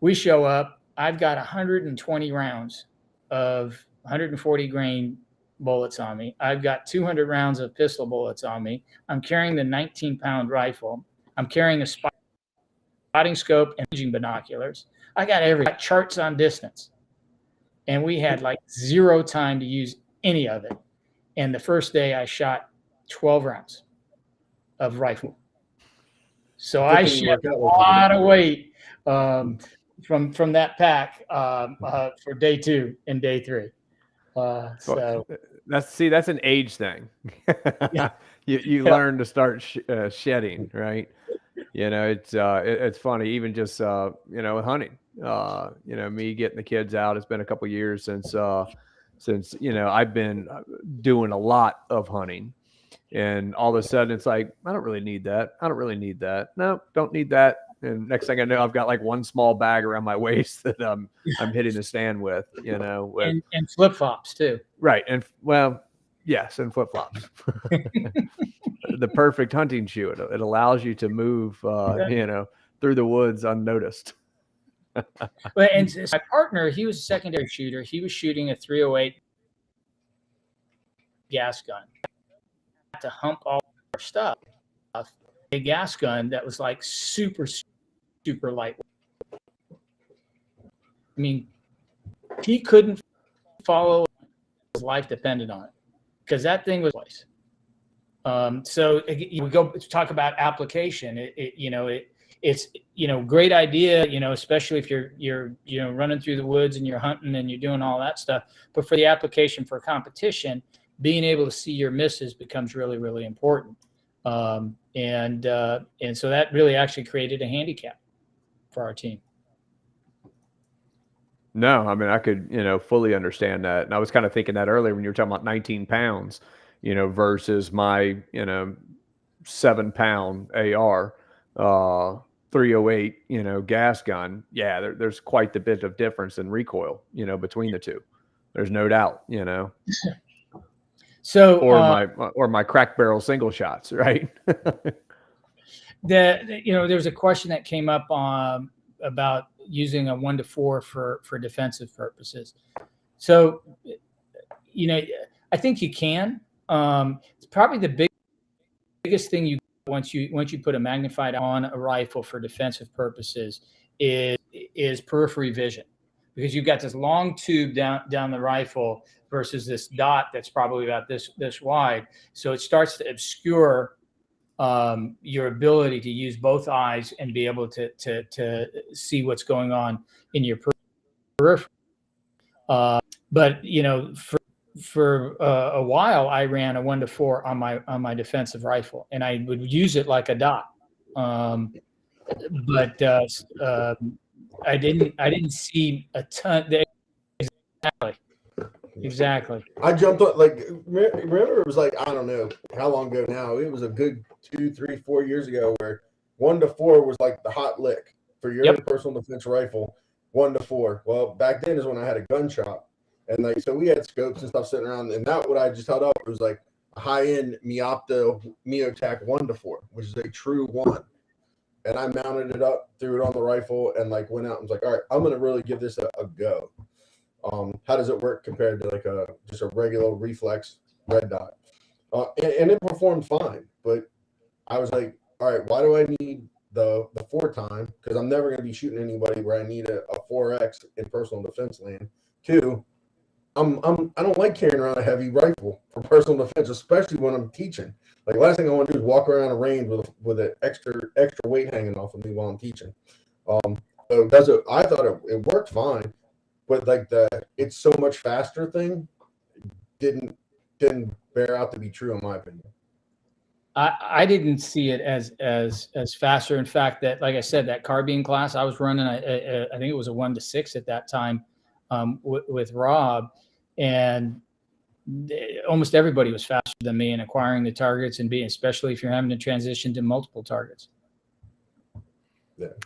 we show up. I've got 120 rounds of 140 grain bullets on me. I've got 200 rounds of pistol bullets on me. I'm carrying the 19-pound rifle. I'm carrying a spotting scope and imaging binoculars. I got charts on distance. And we had like 0 time to use any of it. And the first day I shot 12 rounds of rifle. So I shot a lot of weight from that pack for day 2 and day 3. So that's an age thing. Yeah. you learn to start shedding, right? It's funny, even just with hunting. Me getting the kids out. It's been a couple years since I've been doing a lot of hunting, and all of a sudden it's like, I don't really need that. I don't really need that. No, don't need that. And next thing I know, I've got like one small bag around my waist that I'm hitting the stand with, and flip flops too. Right. And yes, and flip flops. The perfect hunting shoe. It allows you to move, through the woods unnoticed. But and my partner, he was a secondary shooter. He was shooting a 308 gas gun. To hump all our stuff. A gas gun that was like super, super lightweight. I mean, he couldn't follow. His life depended on it because that thing was twice. So we go to talk about application. It's great idea, especially if you're running through the woods and you're hunting and you're doing all that stuff. But for the application for competition, being able to see your misses becomes really, really important. And so that really actually created a handicap for our team. No, I mean, I could, fully understand that. And I was kind of thinking that earlier when you were talking about 19 pounds, versus my, 7-pound AR, 308, gas gun. Yeah, there's quite a bit of difference in recoil, between the two. There's no doubt, So, or my crack barrel single shots, right? There's a question that came up about using a 1-4 for defensive purposes. So, I think you can. It's probably the biggest thing once you put a magnified on a rifle for defensive purposes is periphery vision, because you've got this long tube down the rifle versus this dot that's probably about this wide. So it starts to obscure your ability to use both eyes and be able to see what's going on in your periphery. But for a while, I ran a 1-4 on my defensive rifle, and I would use it like a dot. But I didn't see a ton. Exactly. I jumped on, like, remember it was like, I don't know how long ago now. It was a good 2, 3, 4 years ago where 1-4 was like the hot lick for your personal defense rifle. 1-4. Well, back then is when I had a gun shop, and like, so we had scopes and stuff sitting around, and that what I just held up, it was like a high-end Meotac 1-4, which is a true one. And I mounted it up, threw it on the rifle, and like went out and was like, all right, I'm gonna really give this a go. How does it work compared to like just a regular reflex red dot? And it performed fine, but I was like, all right, why do I need the 4-time? Because I'm never going to be shooting anybody where I need a 4X in personal defense land. 2, I don't like carrying around a heavy rifle for personal defense, especially when I'm teaching. Like, last thing I want to do is walk around a range with an extra weight hanging off of me while I'm teaching. So I thought it worked fine. But like it's so much faster thing didn't bear out to be true in my opinion. I didn't see it as faster. In fact, that, like I said, that carbine class I was running, I think it was a 1-6 at that time with Rob, and almost everybody was faster than me in acquiring the targets and especially if you're having to transition to multiple targets.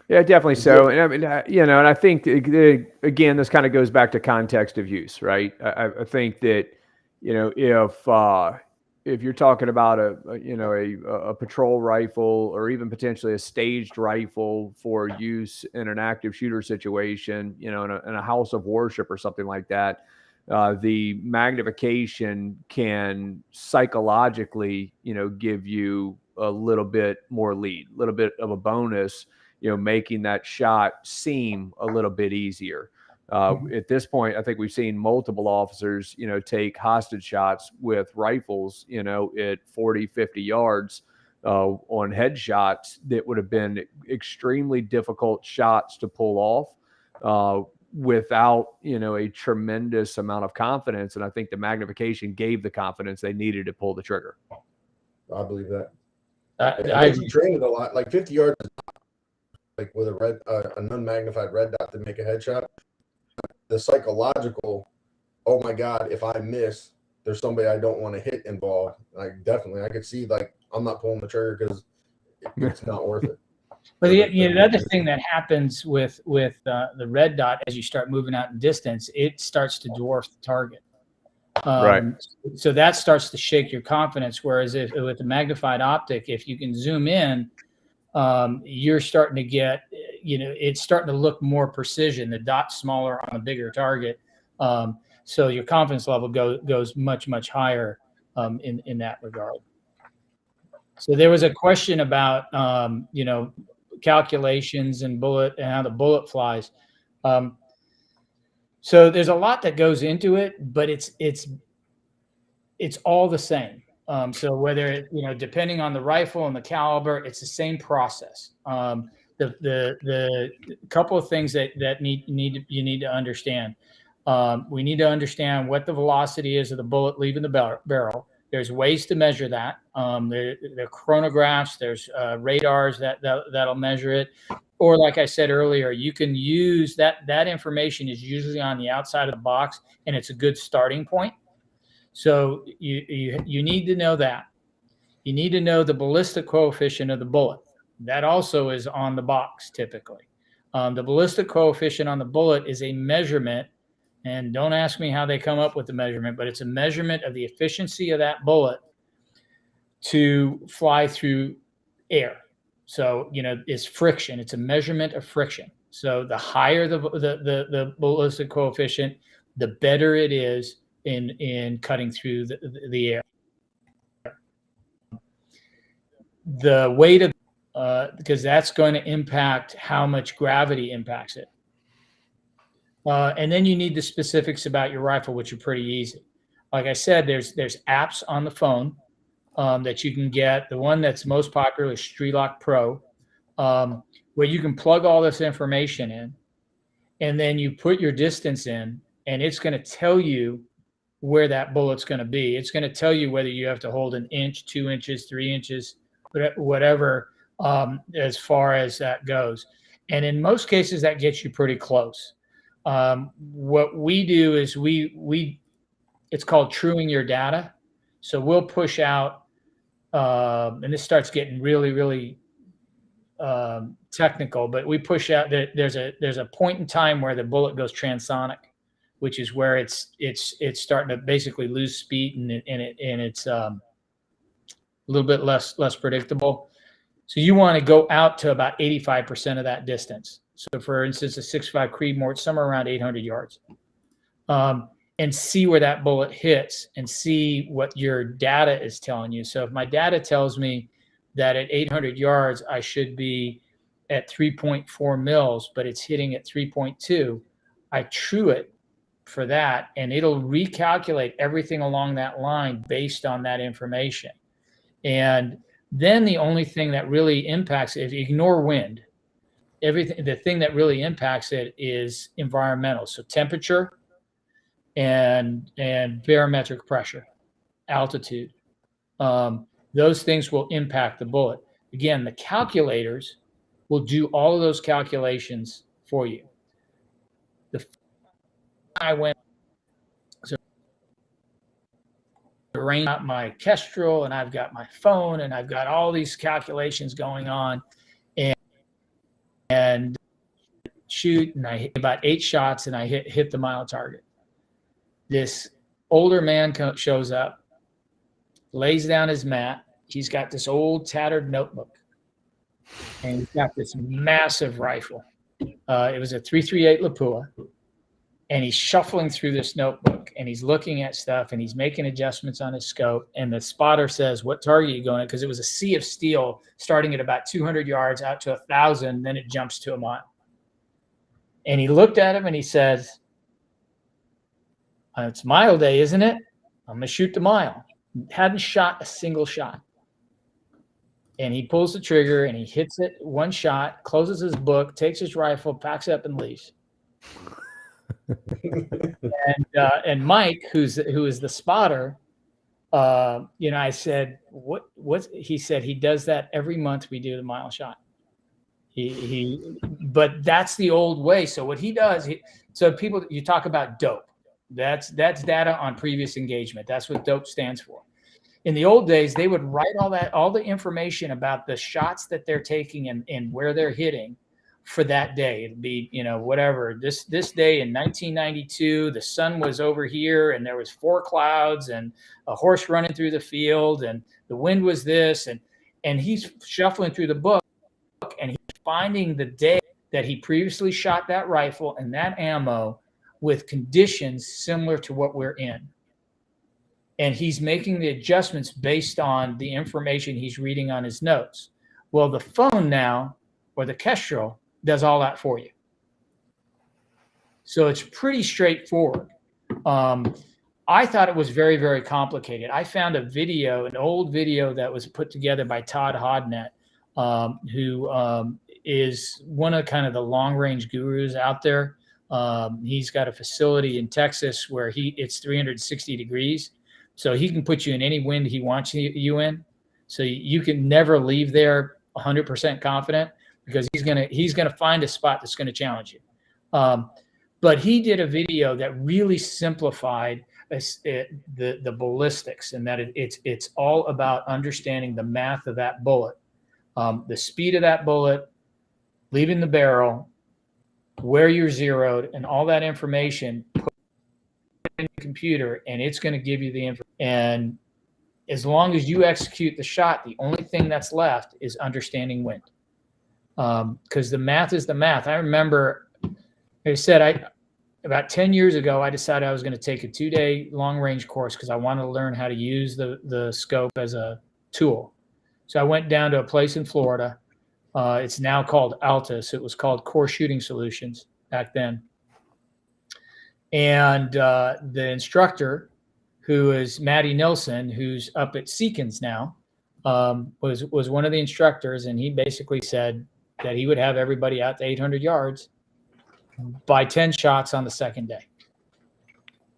Yeah, definitely so. And I mean, and I think, again, this kind of goes back to context of use, right? I think that, if you're talking about a patrol rifle or even potentially a staged rifle for use in an active shooter situation, in a house of worship or something like that, the magnification can psychologically, give you a little bit more lead, a little bit of a bonus, making that shot seem a little bit easier. At this point, I think we've seen multiple officers, take hostage shots with rifles, at 40, 50 yards on headshots that would have been extremely difficult shots to pull off without, a tremendous amount of confidence. And I think the magnification gave the confidence they needed to pull the trigger. I believe that. I trained it a lot. Like 50 yards is not like with an unmagnified red dot to make a headshot. The psychological, oh my God, if I miss, there's somebody I don't want to hit involved. Like, definitely, I could see, like, I'm not pulling the trigger because it's not worth it. But the other thing that happens with the red dot, as you start moving out in distance, it starts to dwarf the target. Right. So that starts to shake your confidence. Whereas if with the magnified optic, if you can zoom in, you're starting to get, it's starting to look more precision. The dot's smaller on a bigger target. So your confidence level goes much, much higher in that regard. So there was a question about, calculations and bullet and how the bullet flies. So there's a lot that goes into it, but it's all the same. So whether, depending on the rifle and the caliber, it's the same process. The couple of things that you need to understand. We need to understand what the velocity is of the bullet leaving the barrel. There's ways to measure that. There are chronographs. There's radars that'll measure it. Or, like I said earlier, you can use that information is usually on the outside of the box, and it's a good starting point. So you need to know that. You need to know the ballistic coefficient of the bullet. That also is on the box typically. The ballistic coefficient on the bullet is a measurement, and don't ask me how they come up with the measurement, but it's a measurement of the efficiency of that bullet to fly through air. So, it's friction. It's a measurement of friction. So the higher the ballistic coefficient, the better it is in cutting through the air. The weight of because that's going to impact how much gravity impacts it. And then you need the specifics about your rifle, which are pretty easy. Like I said, there's apps on the phone that you can get. The one that's most popular is Streetlock Pro, where you can plug all this information in, and then you put your distance in, and it's going to tell you where that bullet's going to be. It's going to tell you whether you have to hold an inch, 2 inches, 3 inches, whatever, as far as that goes. And in most cases, that gets you pretty close. What we do is it's called truing your data. So we'll push out, and this starts getting really, really technical, but we push out that there's a point in time where the bullet goes transonic, which is where it's starting to basically lose speed, and it's a little bit less predictable. So you want to go out to about 85% of that distance. So for instance, a 6.5 Creedmoor, somewhere around 800 yards, and see where that bullet hits and see what your data is telling you. So if my data tells me that at 800 yards, I should be at 3.4 mils, but it's hitting at 3.2, I true it for that, and it'll recalculate everything along that line based on that information. And then the only thing that really impacts it, if you ignore wind, everything, the thing that really impacts it is environmental. So temperature and barometric pressure, altitude. Those things will impact the bullet. Again, the calculators will do all of those calculations for you. I went so range out my Kestrel, and I've got my phone, and I've got all these calculations going on, and shoot, and I hit about 8 shots, and I hit the mile target. This older man shows up, lays down his mat. He's got this old tattered notebook, and he's got this massive rifle. It was a 338 Lapua, and he's shuffling through this notebook, and he's looking at stuff, and he's making adjustments on his scope. And the spotter says, "What target are you going at?" Because it was a sea of steel starting at about 200 yards out to 1,000, then it jumps to a mile. And he looked at him and he says, "It's mile day, isn't it? I'm going to shoot the mile." Hadn't shot a single shot. And he pulls the trigger and he hits it one shot, closes his book, takes his rifle, packs up, and leaves. And Mike, who is the spotter, I said, what he said, he does that every month we do the mile shot. But that's the old way. So what he does, so people, you talk about dope. That's data on previous engagement. That's what dope stands for. In the old days, they would write all the information about the shots that they're taking and where they're hitting for that day. It'd be, whatever, this day in 1992, the sun was over here and there was 4 clouds and a horse running through the field and the wind was this. And he's shuffling through the book and he's finding the day that he previously shot that rifle and that ammo with conditions similar to what we're in. And he's making the adjustments based on the information he's reading on his notes. Well, the phone now, or the Kestrel, does all that for you. So it's pretty straightforward. I thought it was very, very complicated. I found an old video that was put together by Todd Hodnett, who is one of kind of the long-range gurus out there. He's got a facility in Texas where it's 360 degrees. So he can put you in any wind he wants you in. So you can never leave there 100% confident because he's gonna find a spot that's gonna challenge you. But he did a video that really simplified the ballistics, and that it's all about understanding the math of that bullet, the speed of that bullet, leaving the barrel, where you're zeroed, and all that information put in the computer, and it's going to give you the information. And as long as you execute the shot, the only thing that's left is understanding wind, because the math is the math. I remember, like I said, about 10 years ago, I decided I was going to take a 2-day long-range course because I wanted to learn how to use the scope as a tool. So I went down to a place in Florida. It's now called Altus. It was called Core Shooting Solutions back then. And the instructor, who is Matty Nilsson, who's up at Seekins now, was one of the instructors, and he basically said that he would have everybody out to 800 yards by 10 shots on the second day.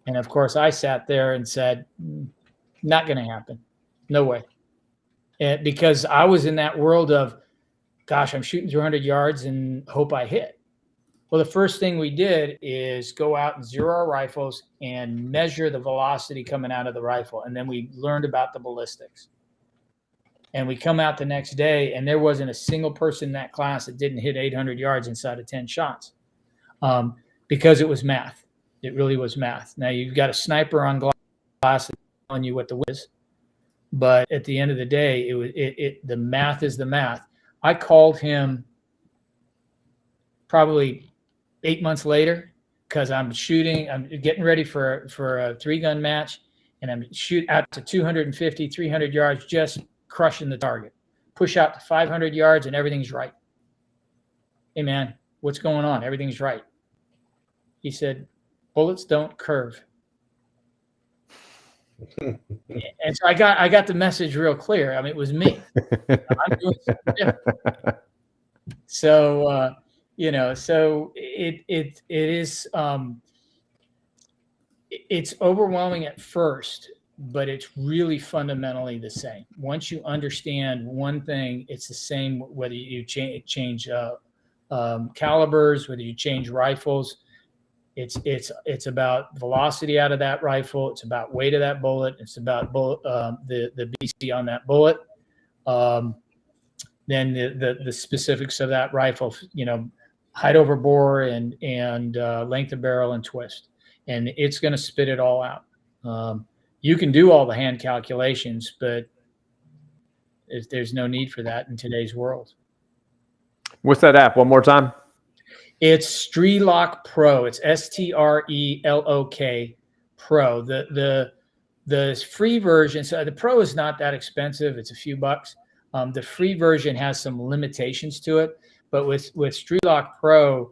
And of course, I sat there and said, not going to happen. No way. And because I was in that world of, gosh, I'm shooting 300 yards and hope I hit. Well, the first thing we did is go out and zero our rifles and measure the velocity coming out of the rifle. And then we learned about the ballistics. And we come out the next day, and there wasn't a single person in that class that didn't hit 800 yards inside of 10 shots, because it was math. It really was math. Now, you've got a sniper on glass telling you what the whiz is, but at the end of the day, the math is the math. I called him probably 8 months later because I'm getting ready for a 3-gun match, and I'm shoot out to 250, 300 yards, just crushing the target. Push out to 500 yards and everything's right. Hey man, what's going on? Everything's right. He said, bullets don't curve. And so I got the message real clear. I mean, it was me. I'm doing something different. So, so it is, it's overwhelming at first, but it's really fundamentally the same. Once you understand one thing, it's the same whether you change calibers, whether you change rifles. It's about velocity out of that rifle. It's about weight of that bullet. It's about the BC on that bullet. Then the specifics of that rifle, height over bore and length of barrel and twist, and it's going to spit it all out. You can do all the hand calculations, but there's no need for that in today's world. What's that app? One more time. It's Strelok Pro. It's STRELOK Pro. The free version. So the Pro is not that expensive. It's a few bucks. The free version has some limitations to it, but with Strelok Pro,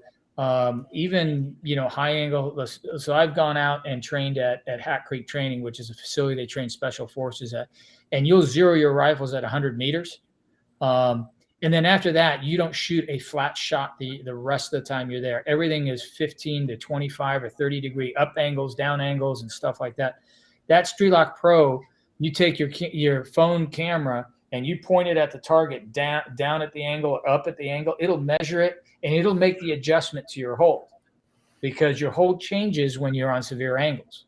even high angle. So I've gone out and trained at Hat Creek Training, which is a facility they train special forces at, and you'll zero your rifles at 100 meters. And then after that, you don't shoot a flat shot the rest of the time you're there. Everything is 15 to 25 or 30 degree up angles, down angles, and stuff like that. That Strelok Pro, you take your phone camera and you point it at the target, down at the angle or up at the angle. It'll measure it and it'll make the adjustment to your hold, because your hold changes when you're on severe angles.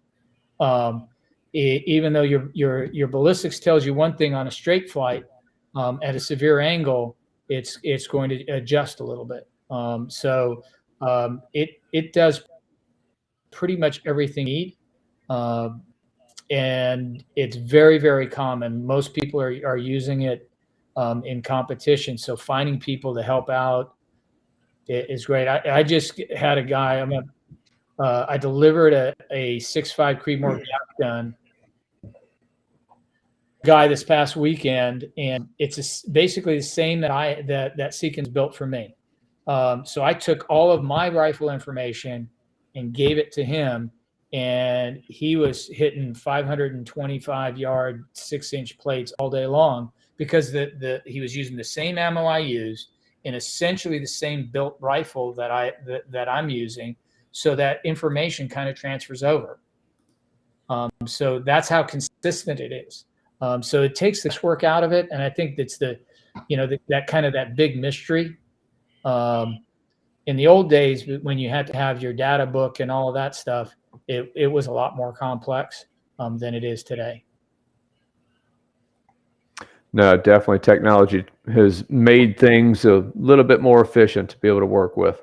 Even though your ballistics tells you one thing on a straight flight, at a severe angle, it's going to adjust a little bit. It does pretty much everything you need, and it's very, very common. Most people are using it in competition. So finding people to help out is great. I just had a guy. I delivered a 6.5 Creedmoor gun guy this past weekend, and it's basically the same that Seekins built for me. So I took all of my rifle information and gave it to him, and he was hitting 525 yard 6-inch plates all day long because he was using the same ammo I used and essentially the same built rifle that I'm using, so that information kind of transfers over. So that's how consistent it is. So it takes this work out of it, and I think that's that kind of that big mystery. In the old days, when you had to have your data book and all of that stuff, it was a lot more complex than it is today. No, definitely technology has made things a little bit more efficient to be able to work with.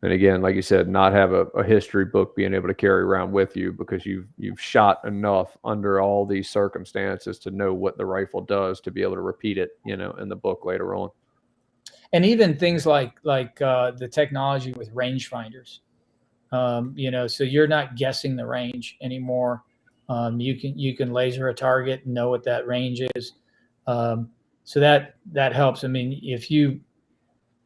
And again, like you said, not have a history book being able to carry around with you, because you've shot enough under all these circumstances to know what the rifle does to be able to repeat it, in the book later on. And even things like the technology with rangefinders, so you're not guessing the range anymore. You can laser a target and know what that range is. So that helps. I mean,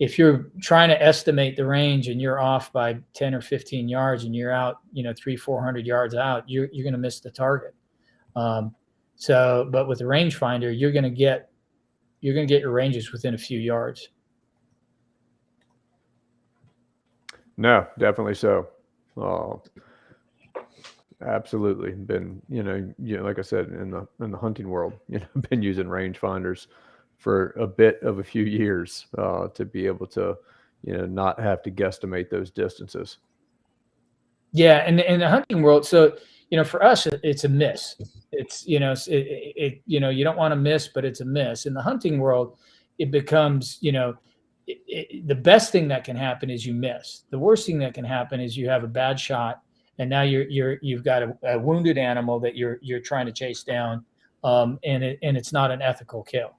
if you're trying to estimate the range and you're off by 10 or 15 yards and you're out, 300-400 yards out, you're going to miss the target. But with the rangefinder, you're going to get your ranges within a few yards. No, definitely so. Absolutely. Been, like I said, in the hunting world, been using rangefinders for a bit of a few years to be able to, not have to guesstimate those distances. Yeah, and in the hunting world, so for us, it's a miss. It's you don't want to miss, but it's a miss. In the hunting world, it becomes the best thing that can happen is you miss. The worst thing that can happen is you have a bad shot, and now you've got a wounded animal that you're trying to chase down, and it's not an ethical kill.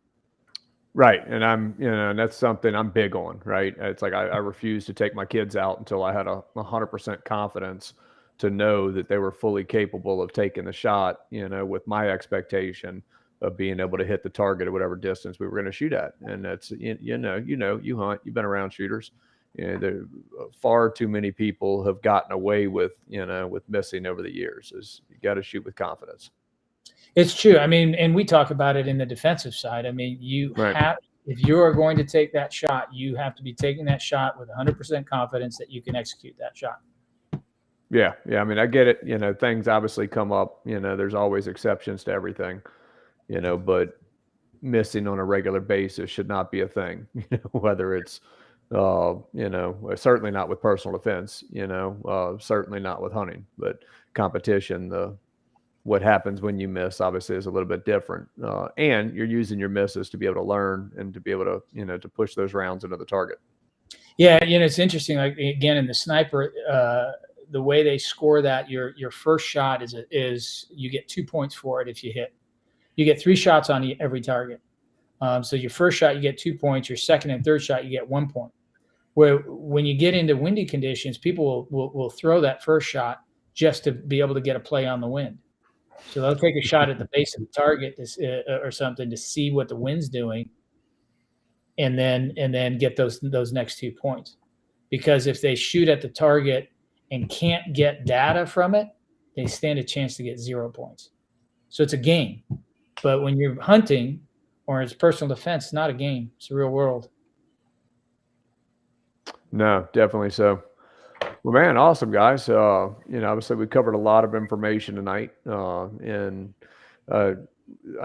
Right. And and that's something I'm big on, right? It's like I refuse to take my kids out until I had 100% confidence to know that they were fully capable of taking the shot, with my expectation of being able to hit the target at whatever distance we were going to shoot at. And that's, you hunt, you've been around shooters. There far too many people have gotten away with, with missing over the years. Is you got to shoot with confidence. It's true. I mean, and we talk about it in the defensive side. I mean, if you are going to take that shot, you have to be taking that shot with 100% confidence that you can execute that shot. Yeah. I mean, I get it. Things obviously come up. There's always exceptions to everything. But missing on a regular basis should not be a thing. Whether it's, certainly not with personal defense. Certainly not with hunting, but competition. What happens when you miss obviously is a little bit different. And you're using your misses to be able to learn and to be able to, to push those rounds into the target. Yeah. It's interesting. Like again, in the sniper, the way they score that your first shot is you get 2 points for it. If you hit, you get 3 shots on every target. So your first shot, you get 2 points. Your second and third shot, you get 1 point. Where when you get into windy conditions, people will throw that first shot just to be able to get a play on the wind. So they'll take a shot at the base of the target or something to see what the wind's doing, and then get those next 2 points. Because if they shoot at the target and can't get data from it, they stand a chance to get 0 points. So it's a game. But when you're hunting or it's personal defense, it's not a game. It's the real world. No, definitely so. Well, man, awesome, guys. Obviously we covered a lot of information tonight, and I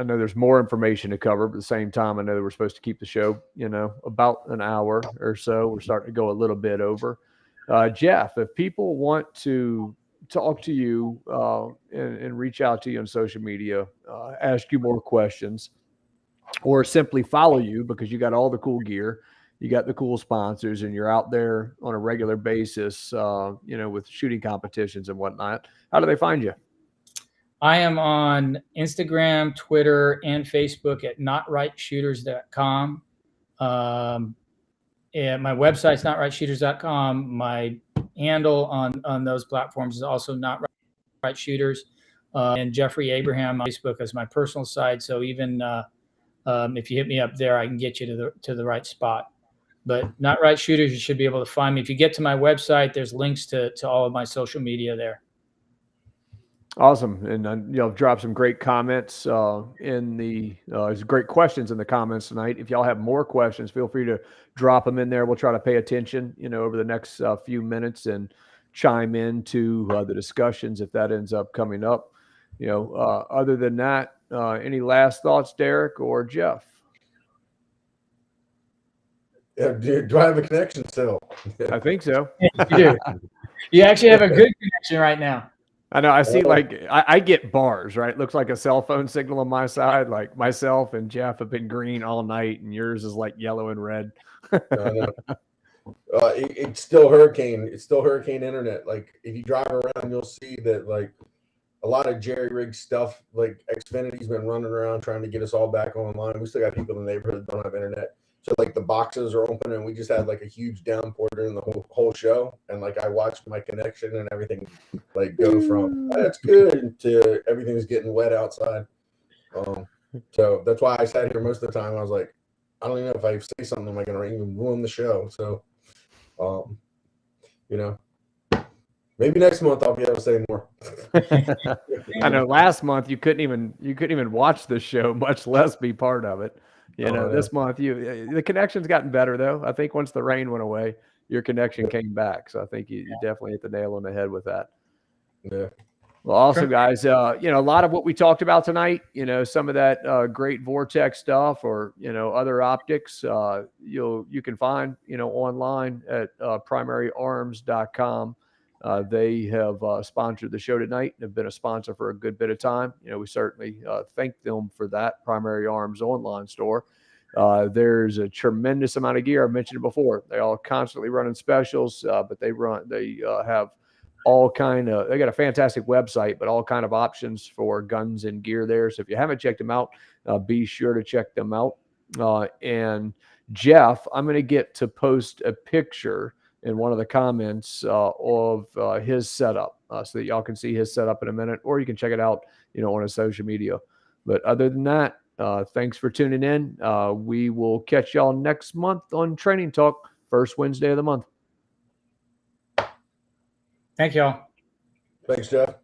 know there's more information to cover, but at the same time, I know that we're supposed to keep the show, about an hour or so. We're starting to go a little bit over. Jeff, if people want to talk to you and reach out to you on social media, ask you more questions, or simply follow you because you got all the cool gear, you got the cool sponsors, and you're out there on a regular basis, with shooting competitions and whatnot, how do they find you? I am on Instagram, Twitter, and Facebook at notrightshooters.com. And my website's notrightshooters.com. My handle on those platforms is also notrightshooters. And Jeffrey Abraham on Facebook is my personal site. So even if you hit me up there, I can get you to the right spot. But Not Right Shooters, you should be able to find me. If you get to my website, there's links to all of my social media there. Awesome. And drop some great comments there's great questions in the comments tonight. If y'all have more questions, feel free to drop them in there. We'll try to pay attention, over the next few minutes and chime into the discussions if that ends up coming up. Other than that, any last thoughts, Deryck or Jeff? Yeah, do I have a connection still? I think so. You do. You actually have a good connection right now. I know. I see, I get bars, right? It looks like a cell phone signal on my side. Like myself and Jeff have been green all night, and yours is like yellow and red. It's still hurricane. It's still hurricane internet. Like if you drive around, you'll see that like a lot of jerry rig stuff. Like Xfinity's been running around trying to get us all back online. We still got people in the neighborhood that don't have internet. So like the boxes are open, and we just had like a huge downpour during the whole show. And like I watched my connection and everything like go from that's good to everything's getting wet outside. So that's why I sat here most of the time. I was like, I don't even know if I say something, am I going to even ruin the show? So, maybe next month I'll be able to say more. I know last month you couldn't even watch this show, much less be part of it. This month the connection's gotten better though. I think once the rain went away, your connection came back. So I think you definitely hit the nail on the head with that. Yeah. Well, awesome, guys. You know, a lot of what we talked about tonight, you know, some of that great Vortex stuff or, you know, other optics, you can find, you know, online at primaryarms.com. They have sponsored the show tonight and have been a sponsor for a good bit of time. You know, we certainly thank them for that. Primary Arms online store. There's a tremendous amount of gear. I mentioned it before. They all constantly running specials, but they have all they got a fantastic website, but all kind of options for guns and gear there. So if you haven't checked them out, be sure to check them out. And Jeff, I'm going to get to post a picture in one of the comments of his setup so that y'all can see his setup in a minute, or you can check it out, you know, on his social media. But other than that, thanks for tuning in. We will catch y'all next month on Training Talk, first Wednesday of the month. Thank y'all. Thanks, Jeff.